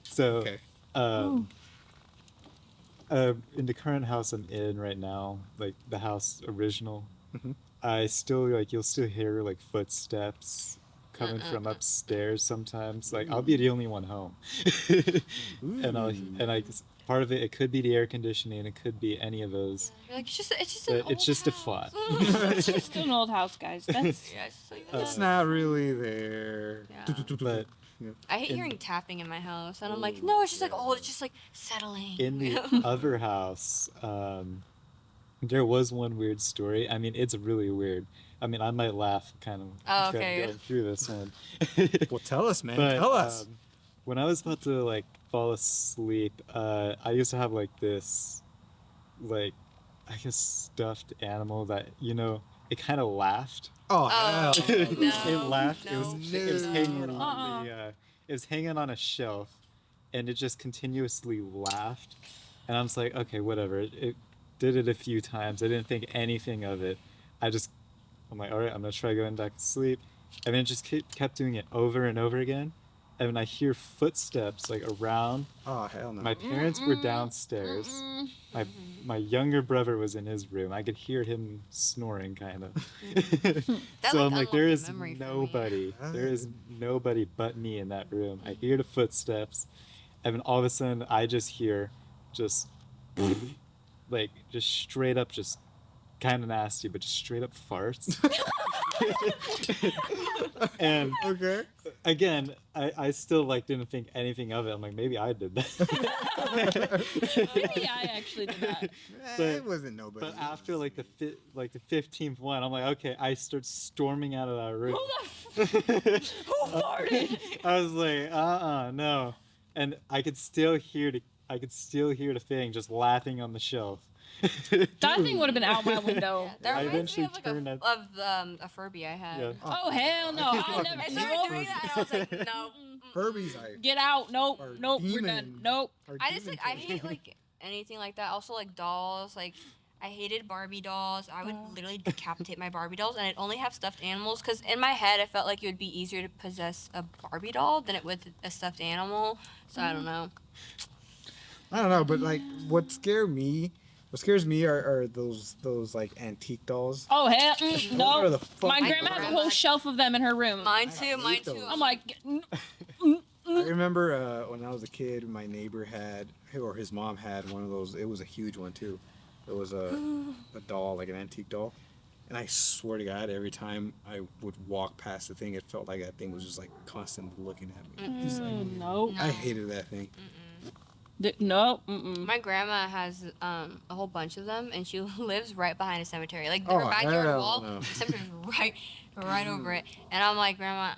So, Okay. in the current house I'm in right now, like the house original, Mhm. I still like you'll still hear like footsteps coming from upstairs sometimes. Like I'll be the only one home, and part of it, it could be the air conditioning, it could be any of those. You're like, it's just a an flat. It's just an old house, guys. That's Yeah, it's just like, It's not really there. Yeah. But I hate in- hearing tapping in my house, and I'm like, no, it's just like, oh, it's just like settling. in the other house, there was one weird story. I mean, it's really weird. I mean, I might laugh kind of Oh, okay. going through this one. Well, tell us, man. But, Tell us. When I was about to like fall asleep, I used to have like this, like, I guess stuffed animal that it kind of laughed. Oh, Oh, hell. no. It laughed. no, It was hanging no. on it was hanging on a shelf, and it just continuously laughed. And I was like, okay, whatever. It did it a few times. I didn't think anything of it. I'm like, all right, I'm gonna try going back to sleep. And then it just kept doing it over and over again. And when I hear footsteps like around, Oh, hell no. my parents were downstairs. My younger brother was in his room. I could hear him snoring, kind of. That, So like, I'm like, there unlocked is a memory for me. nobody. There is nobody but me in that room. I hear the footsteps, and then all of a sudden, I just hear, just like, just straight up, just kind of nasty, but just straight up farts. And Okay. again, I still like didn't think anything of it. I'm like, maybe I did that. maybe I actually did that. It wasn't nobody. But after like the 15th one, I'm like, okay, I start storming out of that room. Who farted? I was like, no. And I could still hear the thing just laughing on the shelf. That thing would have been out my window. That I reminds me eventually of like turned a Furby I had. Yeah. Oh hell no! I never. I started doing that, and I was like, no. Furby's like. Get out! Nope, Or nope. We're demon. done. Nope. are I just demon like I things. hate like anything like that. Also like dolls. Like I hated Barbie dolls. I would literally decapitate my Barbie dolls, and I'd only have stuffed animals because in my head I felt like it would be easier to possess a Barbie doll than it would a stuffed animal. So I don't know. I don't know, but like what scares me are those like antique dolls. Oh hell Those are no! the My fucking grandma has a worst. whole shelf of them in her room. Mine too. hate Mine too. those. I'm like, I remember when I was a kid, my neighbor had, or his mom had one of those. It was a huge one too. It was a doll, like an antique doll. And I swear to God, every time I would walk past the thing, it felt like that thing was just like constantly looking at me. Just like, no, I hated that thing. no. My grandma has a whole bunch of them, and she lives right behind a cemetery. Like Oh, her backyard hell wall, no. the cemetery's right over it. And I'm like, Grandma,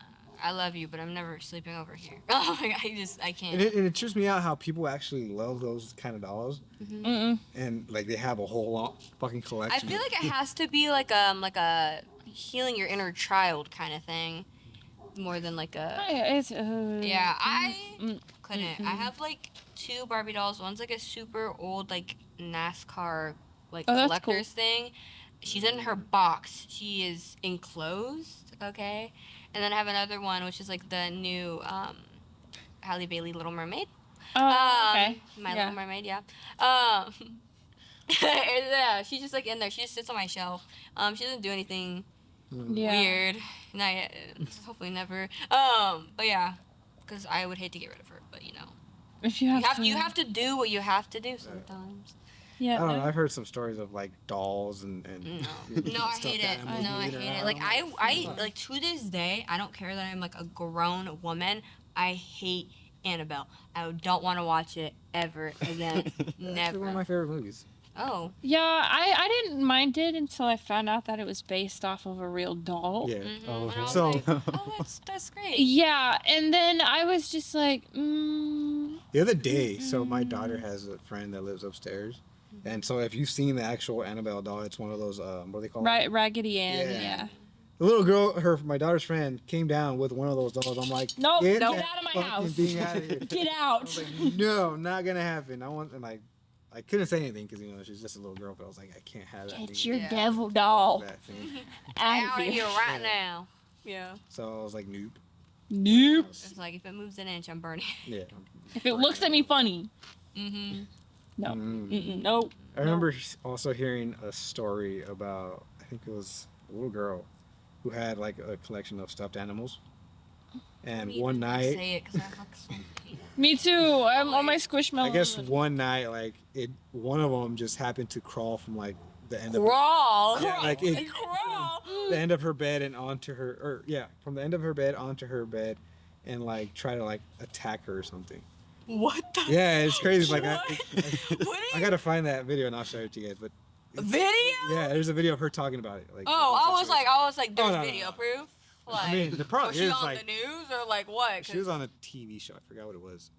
I love you, but I'm never sleeping over here. Oh my God, I can't. And it trips me out how people actually love those kind of dolls, and like they have a whole fucking I collection. feel like it has to be like a healing your inner child kind of thing, more than like a. Yeah, I couldn't. I have like 2 Barbie dolls. One's like a super old like NASCAR like Oh, that's collector's thing. She's in her box. She is enclosed, okay? And then I have another one which is like the new Halle Bailey Little Mermaid. Oh, okay. My Yeah. Little Mermaid, yeah. Yeah, she's just like in there. She just sits on my shelf. She doesn't do anything Yeah. weird. Not yet. Hopefully never. But yeah, because I would hate to get rid of her. But you know, If you have, you have to do what you have to do sometimes. Yeah. I don't know. no. I've heard some stories of like dolls and No, I hate it. animals No, I moving hate it. around. Like I like to this day, I don't care that I'm like a grown woman. I hate Annabelle. I don't want to watch it ever again. Actually, one of Never. my favorite movies. Oh. Yeah, I didn't mind it until I found out that it was based off of a real doll. Yeah. Oh, And I was so- like, oh, that's great. Yeah, and then I was just like, The other day, so my daughter has a friend that lives upstairs, and so if you've seen the actual Annabelle doll, it's one of those what do they call it? Raggedy Ann. Yeah. Yeah. The little girl, my daughter's friend, came down with one of those dolls. I'm like, Nope, get nope. that Get out of my fucking house. thing out of here. Get I out. was like, no, not gonna happen. I couldn't say anything because she's just a little girl, but I was like, I can't have that. Get thing. your Yeah. devil doll That thing. out Out of of here here. right now. Yeah. So I was like, nope. Nope. It's like if it moves an inch, I'm burning. Yeah. If it looks at me funny, Mm-hmm. no. Mm. Nope. I remember also hearing a story about, I think it was a little girl who had like a collection of stuffed animals. And Don't one even night, say it 'cause I look so pain. Me too. I'm on my squishmallow. I guess one night, like one of them just happened to crawl from like the end of Crawl. Yeah, like it, Crawl. the end of her bed and onto her, or yeah, from the end of her bed onto her bed, and like try to like attack her or something. What the? Yeah, it's crazy. Like What? What I gotta find that video and I'll show it to you guys. But Video? yeah, there's a video of her talking about it. Like Oh, the I was like, there's Oh, no, video no. proof. Like, I mean, there probably was she is, on like- the news or like what? She was on a TV show. I forgot what it was.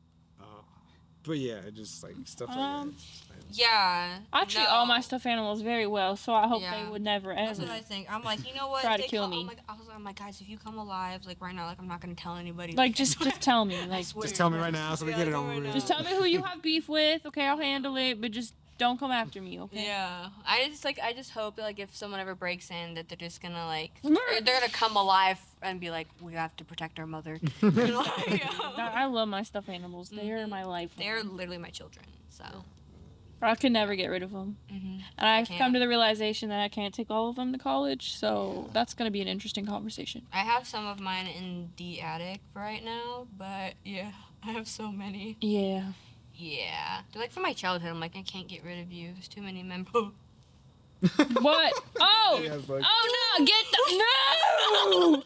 But yeah, it just like stuff like that. It's just, like, Yeah. I treat all my stuffed animals very well, so I hope Yeah. they would never That's ever. what I think. I'm like, you know what? Try If to they kill come- me. I'm like, guys, if you come alive, like right now, like I'm not gonna tell anybody. Like just tell me. Like swear. just tell me right now so we Yeah, get it go over right with. now. just tell me who you have beef with. Okay, I'll handle it, but just don't come after me. Okay. Yeah, I just hope that like if someone ever breaks in, that they're just gonna like Murder. they're gonna come alive and be like, we have to protect our mother. I love my stuffed animals. They are my life. They're literally my children. So. I could never get rid of them. Mm-hmm. And I've can't. come to the realization that I can't take all of them to college, so that's gonna be an interesting conversation. I have some of mine in the attic right now, but yeah, I have so many. Yeah. Yeah, they're like from my childhood. I'm like, I can't get rid of you. There's too many members. What? Oh! Yeah, it's like- Oh no! Get the no!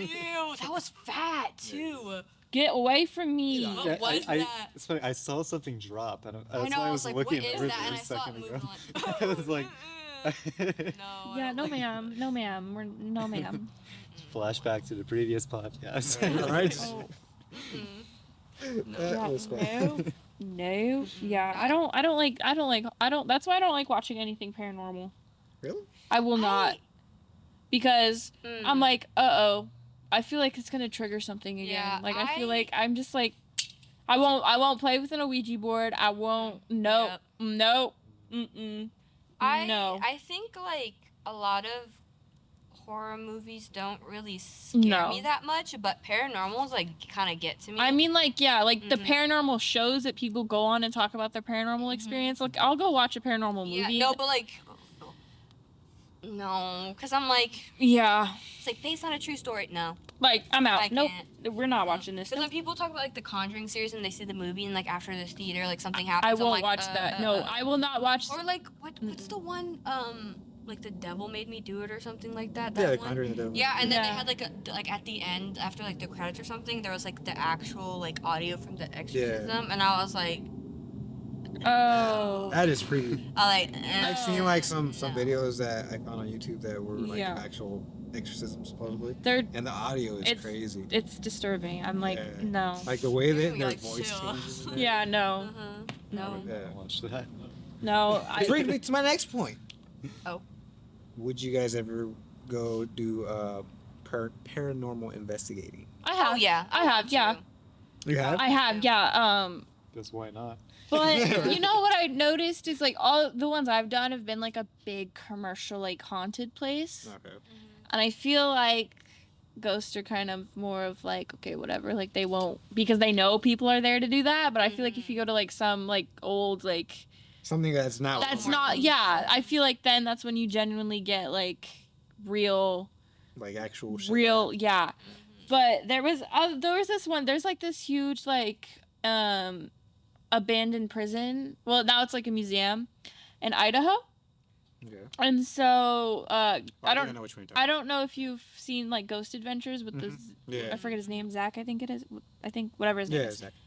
Ew, that was fat too. Get away from me! Yeah. What was that? It's funny. I saw something drop. That's I know. why I was like, what looking is over that? there And a I saw it second moving. ago. Like, I was like, no. Yeah, no ma'am, no ma'am, no ma'am. flashback to the previous podcast. All right. Oh, That yeah, was fun. no. Yeah, I don't that's why I don't like watching anything paranormal. Really? I will not. Because Mm. I'm like, uh-oh. I feel like it's gonna trigger something again. Yeah, like I feel I- like I'm just like I won't play with an Ouija board. I won't Yep. nope. Mm-mm. No. I think like a lot of horror movies don't really scare No. me that much, but paranormals like kind of get to me. I mean, like, yeah, like the Mhm. paranormal shows that people go on and talk about their paranormal experience. Like, I'll go watch a paranormal yeah, movie. no, but like, no, because I'm like, Yeah. it's like based on a true story. No, Like, I'm out. I Nope. can't. We're not watching this. Because when people talk about like the Conjuring series and they see the movie and like after this theater like something happens, I I'm won't like, watch that. No, I will not watch. Or like what's the one like the devil made me do it or something like that. Yeah, That the one? Conjuring the Devil. Yeah, and then they Yeah. had like at the end after like the credits or something, there was like the actual like audio from the exorcism, and I was like, Oh. That is pretty. I like. I've seen like some no. videos that I found on YouTube that were like Yeah. actual exorcisms supposedly, They're. and the audio is It's- crazy. It's disturbing. I'm like, Yeah. no. Like the way You're that gonna their be, like, voice chill. changes. and Yeah, no. Uh-huh. No. No. Yeah. Watch that. No. It brings me to my next point. Oh. Would you guys ever go do paranormal investigating? I have. Oh yeah. I have. want Yeah. to. You have? I have. Yeah. Because why not? But you know what I noticed is like all the ones I've done have been like a big commercial like haunted place, Okay. and I feel like ghosts are kind of more of like okay whatever, like they won't because they know people are there to do that. But I feel like if you go to like some like old like Something that's not. that's more not I feel like then that's when you genuinely get like real like actual shit. yeah. But there was this one. There's like this huge like abandoned prison. Well, now it's like a museum in Idaho. Okay. And so I think I don't know which one you're talking I don't know if you've seen like Ghost Adventures with the Yeah. I forget his name, Zach, I think it is. I think whatever his name Yeah, is. exactly.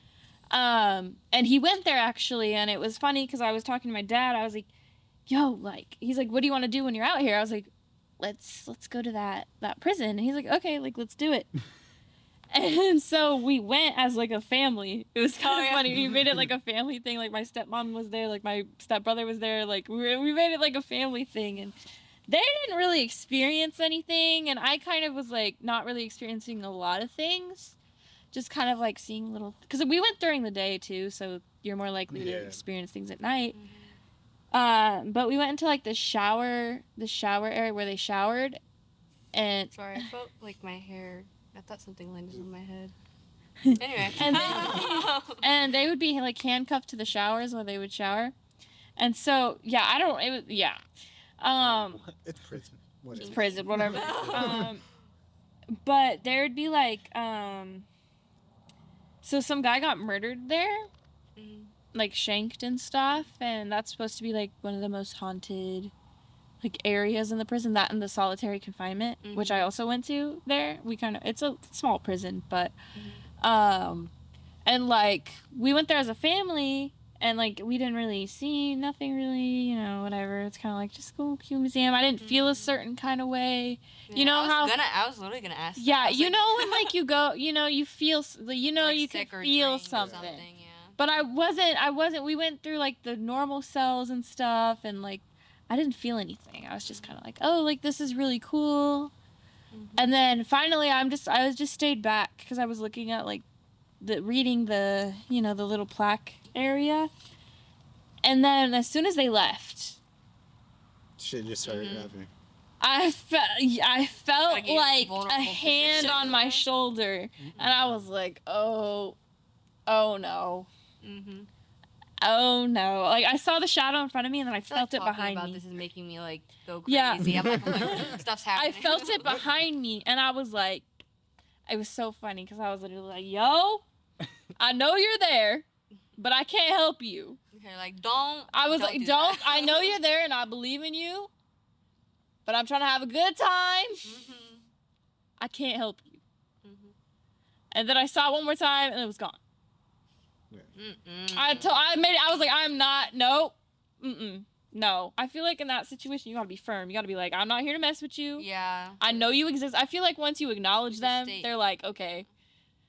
And he went there actually, and it was funny because I was talking to my dad. I was like, "Yo, like," he's like, "What do you want to do when you're out here?" I was like, "Let's go to that prison." And he's like, "Okay, like let's do it." And so we went as like a family. It was kind of funny. We made it like a family thing. Like my stepmom was there, like my stepbrother was there. Like we made it like a family thing, and they didn't really experience anything, and I kind of was like not really experiencing a lot of things. Just kind of like seeing little, because we went during the day too, so you're more likely to experience things at night. But we went into like the shower area where they showered, and Sorry, I felt like my hair. I thought something landed on my head. Anyway. and they would be like handcuffed to the showers while they would shower, and so It's prison. Whatever. prison, whatever. but there'd be like so some guy got murdered there, like shanked and stuff, and that's supposed to be like one of the most haunted like areas in the prison, that and the solitary confinement, which I also went to there. It's a small prison, but and like we went there as a family, and like we didn't really see nothing really, you know, whatever. It's kind of like just go to a museum. I didn't feel a certain kind of way. Yeah, You know I was literally gonna ask. Yeah, that. I was you like, know when like you go, you know, you feel, you know, like you can sick or feel drained or something. yeah. But I wasn't. We went through like the normal cells and stuff, and like I didn't feel anything. I was just kind of like, oh, like this is really cool. And then finally, I was just stayed back because I was looking at like reading the, you know, the little plaque area. And then as soon as they left, Shit just started happening. I felt Like, in like a vulnerable hand position. on my shoulder, and I was like, oh no. Oh no. Like I saw the shadow in front of me, and then I felt it behind me. This is making me like go crazy. Yeah. I'm like stuff's I happening. felt it behind me, and I was like, it was so funny because I was literally like, yo, I know you're there, but I can't help you. Okay, like don't. I was don't like, do don't, that. I know you're there and I believe in you, but I'm trying to have a good time. I can't help you. And then I saw it one more time and it was gone. I was like, I'm not, nope, no. I feel like in that situation, you gotta be firm. You gotta be like, I'm not here to mess with you. Yeah. I know you exist. I feel like once you acknowledge Just them, state. they're like, okay,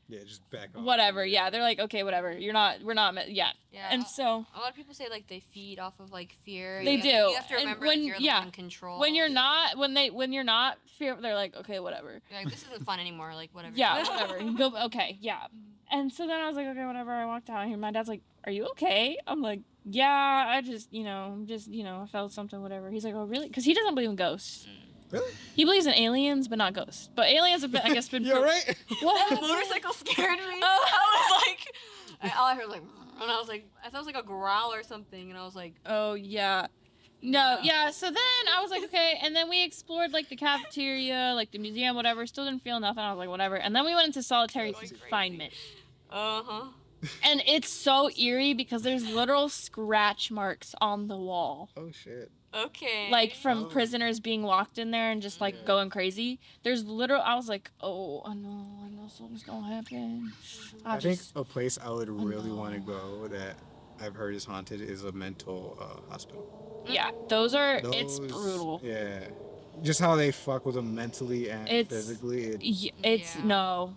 Yeah, just back off. whatever. Yeah, they're like, okay, whatever. We're not, yeah. Yeah. And so A lot of people say like they feed off of like fear. They You do. You have to And remember when- like, you're the yeah. one in control. when you're not, when you're not fear, they're like, okay, whatever. You're like, this isn't fun anymore. Like whatever. Yeah, whatever. Go, okay, yeah. And so then I was like, okay, whatever. I walked out here. My dad's like, are you okay? I'm like, yeah, I just, I felt something, whatever. He's like, oh, really? Because he doesn't believe in ghosts. Really? He believes in aliens, but not ghosts. But aliens have been, I guess, been. You alright? What? The motorcycle scared me. Oh. I was like, all I heard was like, and I was like, I thought it was like a growl or something, and I was like, Oh, yeah. No, yeah, so then I was like, okay, and then we explored, like, the cafeteria, like, the museum, whatever, still didn't feel nothing, I was like, whatever, and then we went into solitary confinement, and it's so eerie because there's literal scratch marks on the wall, Oh shit. okay. like, from Oh. prisoners being locked in there and just, like, going crazy. There's literal, I was like, oh, I know something's gonna happen. I think a place I would really want to go that I've heard is haunted is a mental hospital. Yeah, it's brutal. Yeah. Just how they fuck with them mentally and It's- physically. It's, Yeah. no.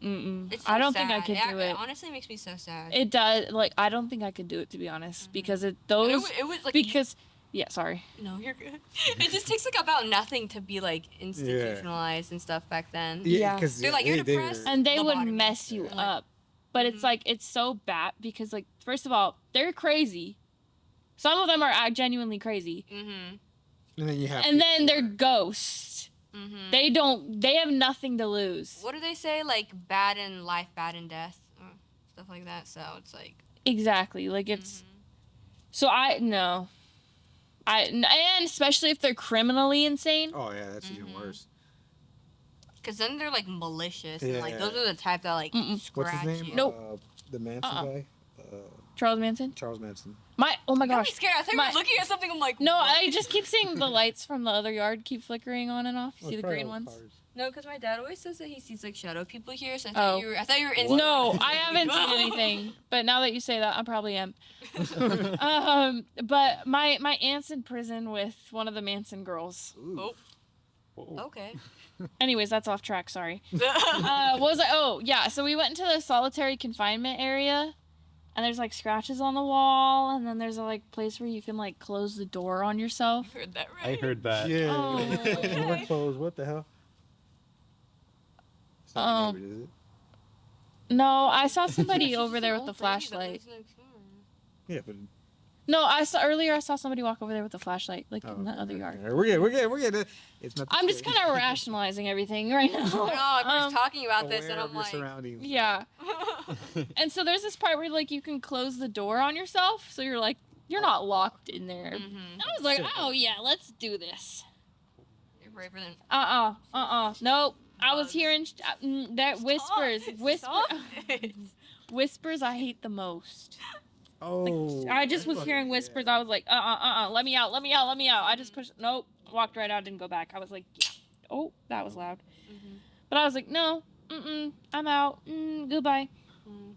Mm-mm. It's I so don't think I sad. could do It it. honestly makes me so sad. It does. Like, I don't think I could do it, to be honest, because it was like because yeah, sorry. no, you're good. It just takes like about nothing to be like institutionalized and stuff back then. Yeah. Because They're like, you're depressed. And they would Lobotomy. mess you Like, up. But it's like, it's so bad because, like, first of all, they're crazy. Some of them are genuinely crazy. And then you have. And then they're ghosts. They have nothing to lose. What do they say? Like bad in life, bad in death, or stuff like that. So it's like Exactly. Like, it's. So no. And especially if they're criminally insane. Oh yeah, that's even worse. because then they're like malicious and like Yeah. those are the type that like Mm-mm. scratch What's his name? you. Nope. The Manson guy. Charles Manson? Charles Manson. Oh my I got me gosh. scared. I thought you My- were looking at something. I'm like, No, what? I just keep seeing the lights from the other yard keep flickering on and off. You see the green ones? No, because my dad always says that he sees like shadow people here. So I Oh. thought you were in. No, I haven't seen anything. But now that you say that, I probably am. But my aunt's in prison with one of the Manson girls. Oh, Whoa. okay. Anyways, that's off track. Sorry. What was I? Oh, yeah. So we went into the solitary confinement area, and there's like scratches on the wall, and then there's a like place where you can like close the door on yourself. Heard that right? I heard that. Yeah. Oh. Door closed. What the hell? It's not Oh. David, is it? No, I saw somebody She's over just there an with the old lady that flashlight. lives next door. Yeah, but. No, I saw somebody walk over there with a flashlight, like in the okay, other okay. yard. We're good. It's not. I'm just kind of rationalizing everything right now. No, I was talking about this, and aware I'm of your like, surroundings. Yeah. And so there's this part where like you can close the door on yourself, so you're like you're not locked in there. mm-hmm. I was like, oh yeah, let's do this. You're braver than. Nope. I was bugs. hearing that whispers, Stop it. whispers. I hate the most. Oh. I just was fucking- hearing whispers. yeah. I was like, let me out, let me out, let me out. I just pushed. Nope. Walked right out. Didn't go back. I was like, yeah. Oh, that was loud. Mhm. But I was like, no. I'm out. Goodbye.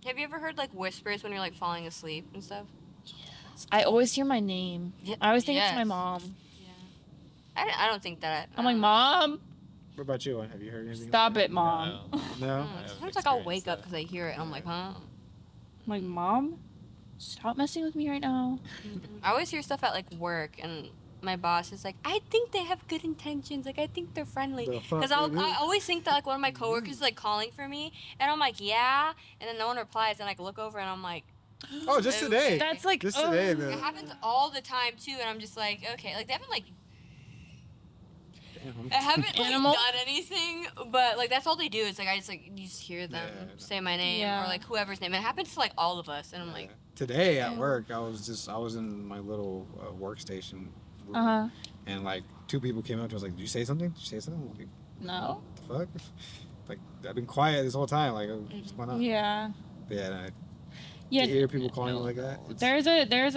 Have you ever heard like whispers when you're like falling asleep and stuff? I always hear my name. Yeah, I always think it's my yes. mom. Yeah. I don't think that. I'm like, Mom, What about you? Have you heard anything? stop like it, Mom. that? No. Sometimes like I'll wake up because I hear it and I'm like, huh? I'm like, Mom, stop messing with me right now. I always hear stuff at like work and my boss is like, I think they have good intentions. Like I think they're friendly. The fuck Because they do? I always think that like one of my coworkers is like calling for me and I'm like, yeah, and then no one replies and I look over and I'm like, Oh, just today. That's like, Just today. it happens all the time too, and I'm just like, okay, like they haven't like I haven't like Animal? done anything, but like that's all they do. It's like I just like you just hear them Yeah. say my name Yeah. or like whoever's name. It happens to like all of us, and I'm like, Today at work, I was in my little workstation, room, and like 2 people came up to us like, "Did you say something? Did you say something?" I'm like, No. what the fuck? Like I've been quiet this whole time. Like what's going on? Yeah. But yeah, Yeah. to hear people calling you like that. There's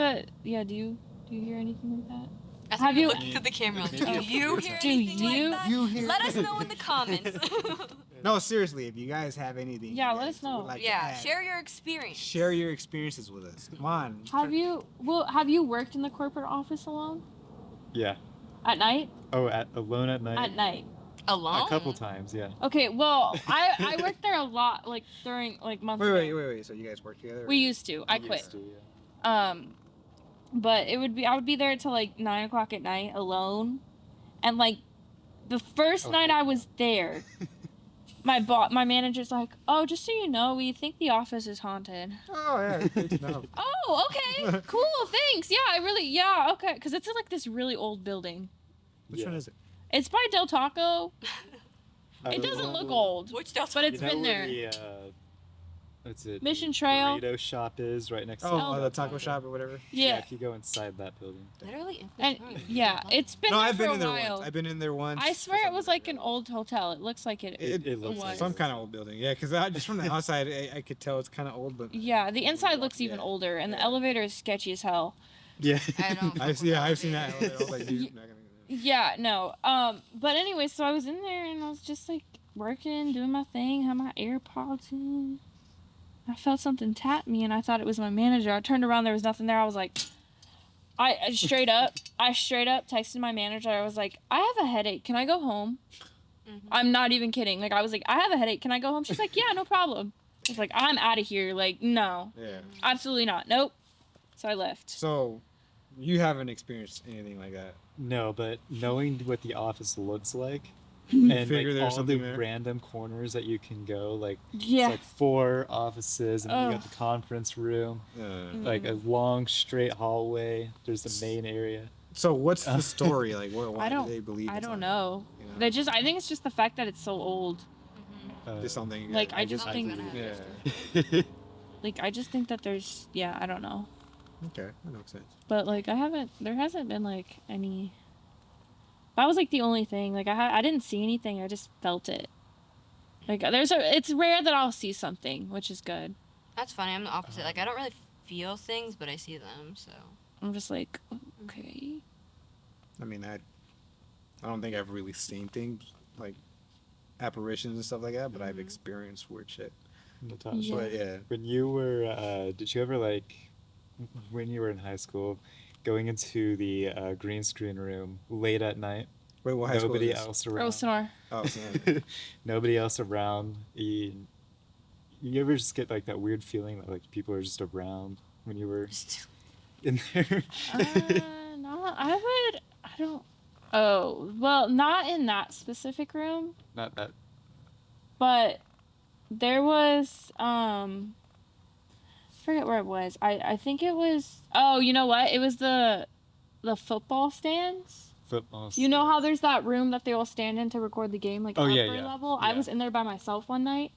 a. Yeah. Do you hear anything like that? I Have you- look to the camera? Like, do you hear Do anything you- like that? You hear? Let us know in the comments. No, seriously, if you guys have anything, Yeah, you let guys us know. would like to yeah, add, share your experience. share your experiences with us. Come on. Have you worked in the corporate office alone Yeah. at night? Oh, alone at night. At night. Alone. A couple times, yeah. Okay. Well, I worked there a lot, like during like months. ago. Wait. So you guys work together? We used to. I quit. Used to, yeah. But I would be there till like 9:00 at night alone, and like the first night I was there, my manager's like, "Oh, just so you know, we think the office is haunted." Oh yeah, good to know. Oh, okay, cool, thanks. Yeah, okay, because it's like this really old building. Which one is it? It's by Del Taco. I It don't doesn't know- look old, Which Delta? but it's You know been where there. The, what's it? Mission the Trail. Burrito shop is right next to Oh, Oh. the taco shop or whatever. Yeah, if you go inside that building. Literally. and yeah, it's been No, there I've for been a in there while. once. I've been in there once. I swear it was like an old hotel. It looks like it. It looks was. Some kind of old building. Yeah, because just from the outside, I could tell it's kind of old, but Yeah, the inside looks even Yeah. older, and the Yeah. elevator is sketchy as hell. Yeah. I don't. I've seen that. I was like, dude, not gonna- Yeah, no. But anyway, so I was in there and I was just like working, doing my thing, had my AirPods in. I felt something tap me and I thought it was my manager. I turned around, there was nothing there. I was like, I straight up texted my manager. I was like, I have a headache. Can I go home? Mhm. I'm not even kidding. Like, I was like, I have a headache. Can I go home? She's like, yeah, no problem. I was like, I'm out of here. Like, no, Yeah. absolutely not. Nope. So I left. So, you haven't experienced anything like that. No, but knowing what the office looks like You and figure like there's all the something there? random corners that you can go, like Yeah. it's like 4 offices and then you Ugh. got the conference room, Mm. like a long straight hallway. There's the main area. So, what's the story? Like, why I don't- do they believe I it's don't on know. you know? They just, I think it's just the fact that it's so old. Just something. you Like, guys- I just Something's think, gonna Yeah. happen. like, I just think that there's, yeah, I don't know. Okay, that makes sense. But, like, there hasn't been, like, any, that was, like, the only thing. Like, I didn't see anything. I just felt it. Like, it's rare that I'll see something, which is good. That's funny. I'm the opposite. Like I don't really feel things, but I see them. So. I'm just like, okay. I mean, I don't think I've really seen things like apparitions and stuff like that, but I've experienced weird shit. Natasha, Yeah. But yeah, when you were, did you ever like, when you were in high school, going into the green screen room late at night, wait, what high school nobody is this? else around, Rosenor. Oh, so- nobody else around. You ever just get like that weird feeling that like people are just around when you were in there? No, I don't, oh, well, not in that specific room. Not that. But there was forget where it was. I think it was, oh, you know what? It was the football stands. Football. You know how there's that room that they all stand in to record the game, like Oh, upper yeah, yeah. level? I Yeah. was in there by myself one night.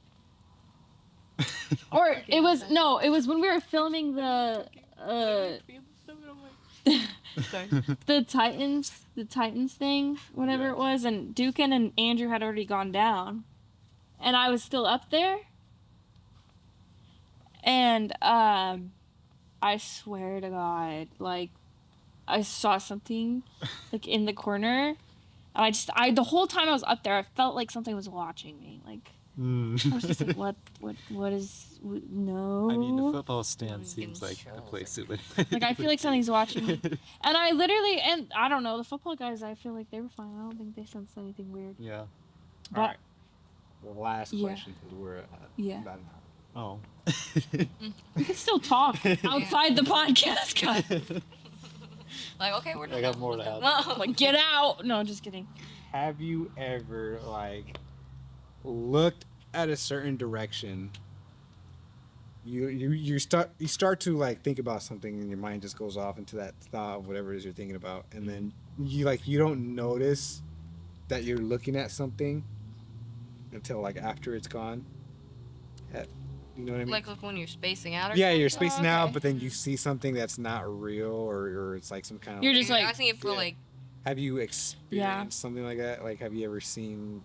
Or it was when we were filming the the Titans thing, whatever Yeah. it was, and Dukin and Andrew had already gone down. and I was still up there. And I swear to God, like, I saw something like in the corner, and the whole time I was up there, I felt like something was watching me. Like, I was just like, no. I mean, the football stand seems like the place it would. Like, I feel like something's watching me. And I don't know, the football guys, I feel like they were fine. I don't think they sensed anything weird. Yeah. But, All right. The last Yeah. question, because we're at Yeah. about an hour. Oh. We can still talk outside the podcast, guys. Like, okay, we're done. I got more to add. Like, get out. No, just kidding. Have you ever like looked at a certain direction? You start to like think about something, and your mind just goes off into that thought of whatever it is you're thinking about, and then you don't notice that you're looking at something until like after it's gone. You know what I mean? Like when you're spacing out or Yeah, something? you're spacing out, okay. but then you see something that's not real, or it's like some kind of. You're just You're like, asking it for Yeah. like, Have you experienced something like that? Like, have you ever seen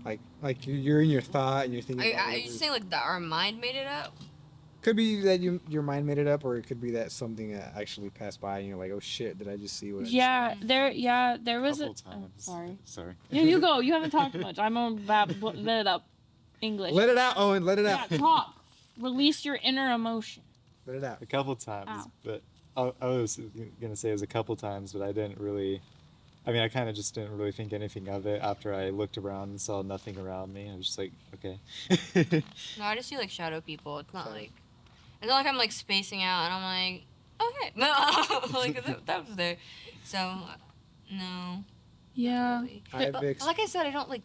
like you're in your thought and you're thinking? are you just saying like that our mind made it up? Could be that your mind made it up, or it could be that something that actually passed by and you're like, oh shit, did I just see what? there was Couple a. Oh, times. sorry. Sorry. Yeah, you go. You haven't talked much. I'm gonna let it up. English. Let it out, Owen. Let it out. Yeah, talk. Release your inner emotion. Let it out. A couple times, Ow. but I was gonna say it was a couple times, but I didn't really. I mean, I kind of just didn't really think anything of it after I looked around and saw nothing around me. I was just like, okay. No, I just see like shadow people. It's not like I'm like spacing out and I'm like, okay, no, like that was there. So, no. Yeah. Not really. I've But, ex- like I said, I don't like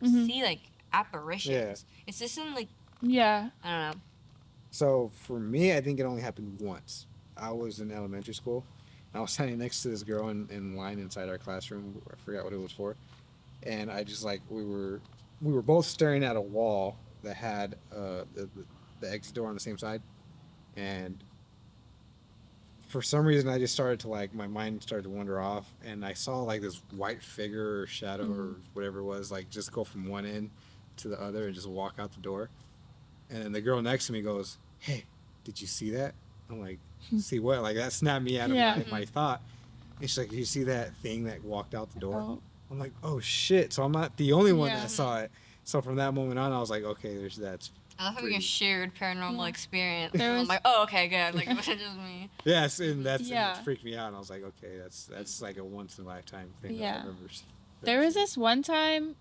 Mhm. see like apparitions. Yeah. It's just in like Yeah. I don't know. So for me, I think it only happened once. I was in elementary school. I was standing next to this girl in line inside our classroom. I forgot what it was for, and I just like we were both staring at a wall that had the exit door on the same side, and for some reason I just started to like my mind started to wander off, and I saw like this white figure or shadow or whatever it was like just go from one end to the other and just walk out the door, and then the girl next to me goes, "Hey, did you see that?" I'm like, "See what?" Like that snapped me out of Yeah. my thought. And she's like, "You see that thing that walked out the door?" Oh. I'm like, "Oh shit!" So I'm not the only one Yeah. that saw it. So from that moment on, I was like, "Okay, that's." I love having a shared paranormal Yeah. experience. There I'm was- like, oh, okay, good. Like, it wasn't just me. Yes, and and Yeah. it freaked me out. And I was like, "Okay, that's like a once in a lifetime thing." that Yeah. I've ever There was this one time,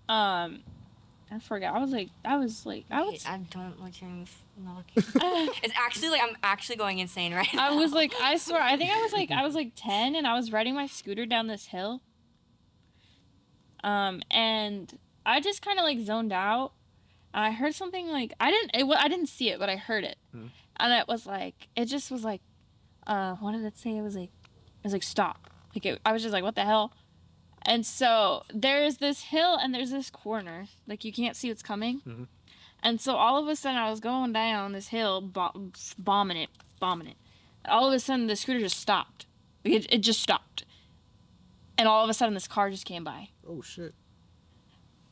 I forgot. I was like, I don't like hearing this knocking. It's actually like I'm actually going insane right now. I was like, I swear, I think I was like 10, and I was riding my scooter down this hill. And I just kind of like zoned out, and I heard something like I didn't see it, but I heard it, and it was like what did it say? It was like stop. I was just like, what the hell? And so there's this hill and there's this corner, like you can't see what's coming. Mhm. And so all of a sudden I was going down this hill, bombing it. And all of a sudden the scooter just stopped. It just stopped. And all of a sudden this car just came by. Oh shit!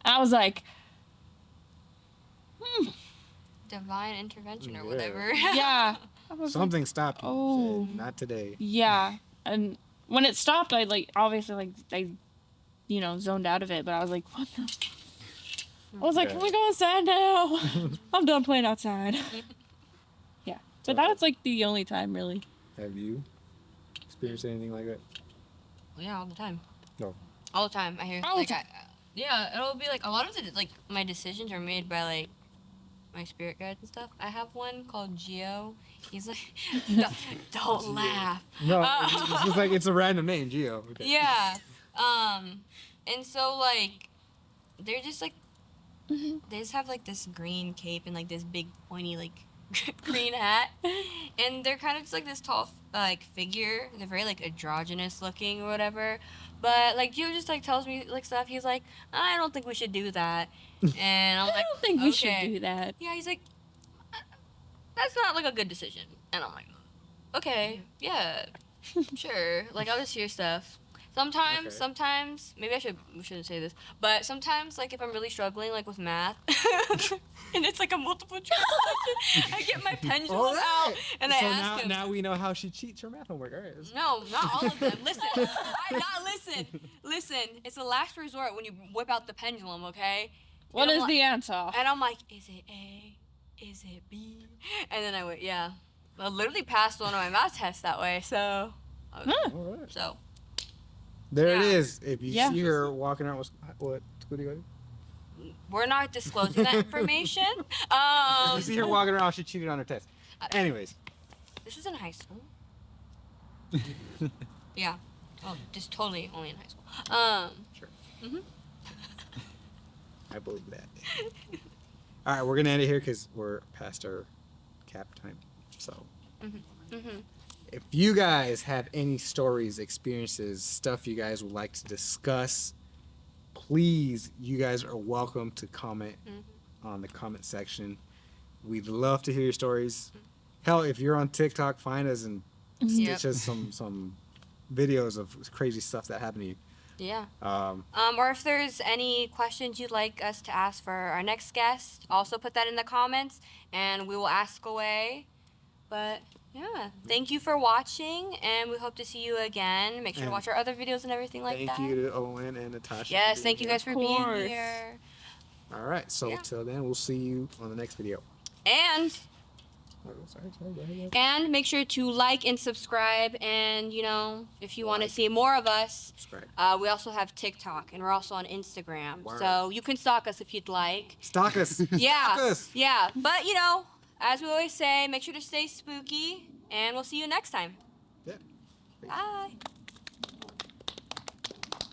And I was like, Divine intervention or Yeah. whatever. yeah. I was like, Something stopped you. Oh. Said, not today. yeah. And when it stopped, I like obviously like I, zoned out of it. But I was like, what the? I was like, Yeah. can we go outside now? I'm done playing outside. Yeah. But that was like the only time really. Have you experienced anything like that? Yeah, all the time. No. All the time. I hear All the like time. yeah, it'll be like a lot of it like my decisions are made by like my spirit guides and stuff. I have one called Geo. He's like don't laugh. No, it's just like it's a random name, Geo. Okay. Yeah. And so like they're just like they just have like this green cape and like this big pointy like green hat, and they're kind of just like this tall like figure. They're very like androgynous looking or whatever. But like Gio just like tells me like stuff. He's like, I don't think we should do that, and I'm like, I don't think we should "Okay." do that. Yeah, he's like, that's not like a good decision, and I'm like, okay, yeah, sure. Like I'll just hear stuff. Sometimes, Okay. sometimes, maybe we shouldn't say this, but sometimes, like, if I'm really struggling, like, with math, and it's, like, a multiple choice question, I get my pendulum out, and I so ask him. now we know how she cheats her math homework. All right. No, not all of them. Listen. It's a last resort when you whip out the pendulum, okay? What And is I'm the answer? And I'm like, is it A? Is it B? And then I went, yeah. I literally passed one of my math tests that way, so. Huh. All right. So. There it Yeah. is. If you Yeah. see her walking around, what school do you go to? We're not disclosing that information. If you see her walking around, she cheated on her test. Anyways. This was in high school. Yeah. Oh, just totally only in high school. Sure. Mhm. I believe that. All right, we're gonna end it here because we're past our cap time. So, Mhm. if you guys have any stories, experiences, stuff you guys would like to discuss, please, you guys are welcome to comment on the comment section. We'd love to hear your stories. Hell, if you're on TikTok, find us and Yep. stitch us some videos of crazy stuff that happened to you. Yeah. Um, Or if there's any questions you'd like us to ask for our next guest, also put that in the comments and we will ask away. But yeah, thank you for watching and we hope to see you again. Make sure to And watch our other videos and everything like thank that. you to Owen and Natasha. Yes, for thank being you guys for being course. here. here. All right, so Yeah. till then, we'll see you on the next video. And Oh, sorry, go ahead. and make sure to like and subscribe and if you want to Like. see more of us, Subscribe. we also have TikTok and we're also on Instagram. Word. So you can stalk us if you'd like. Stalk us. Yeah. Stalk us. Yeah. But as we always say, make sure to stay spooky and we'll see you next time. Yeah. Bye.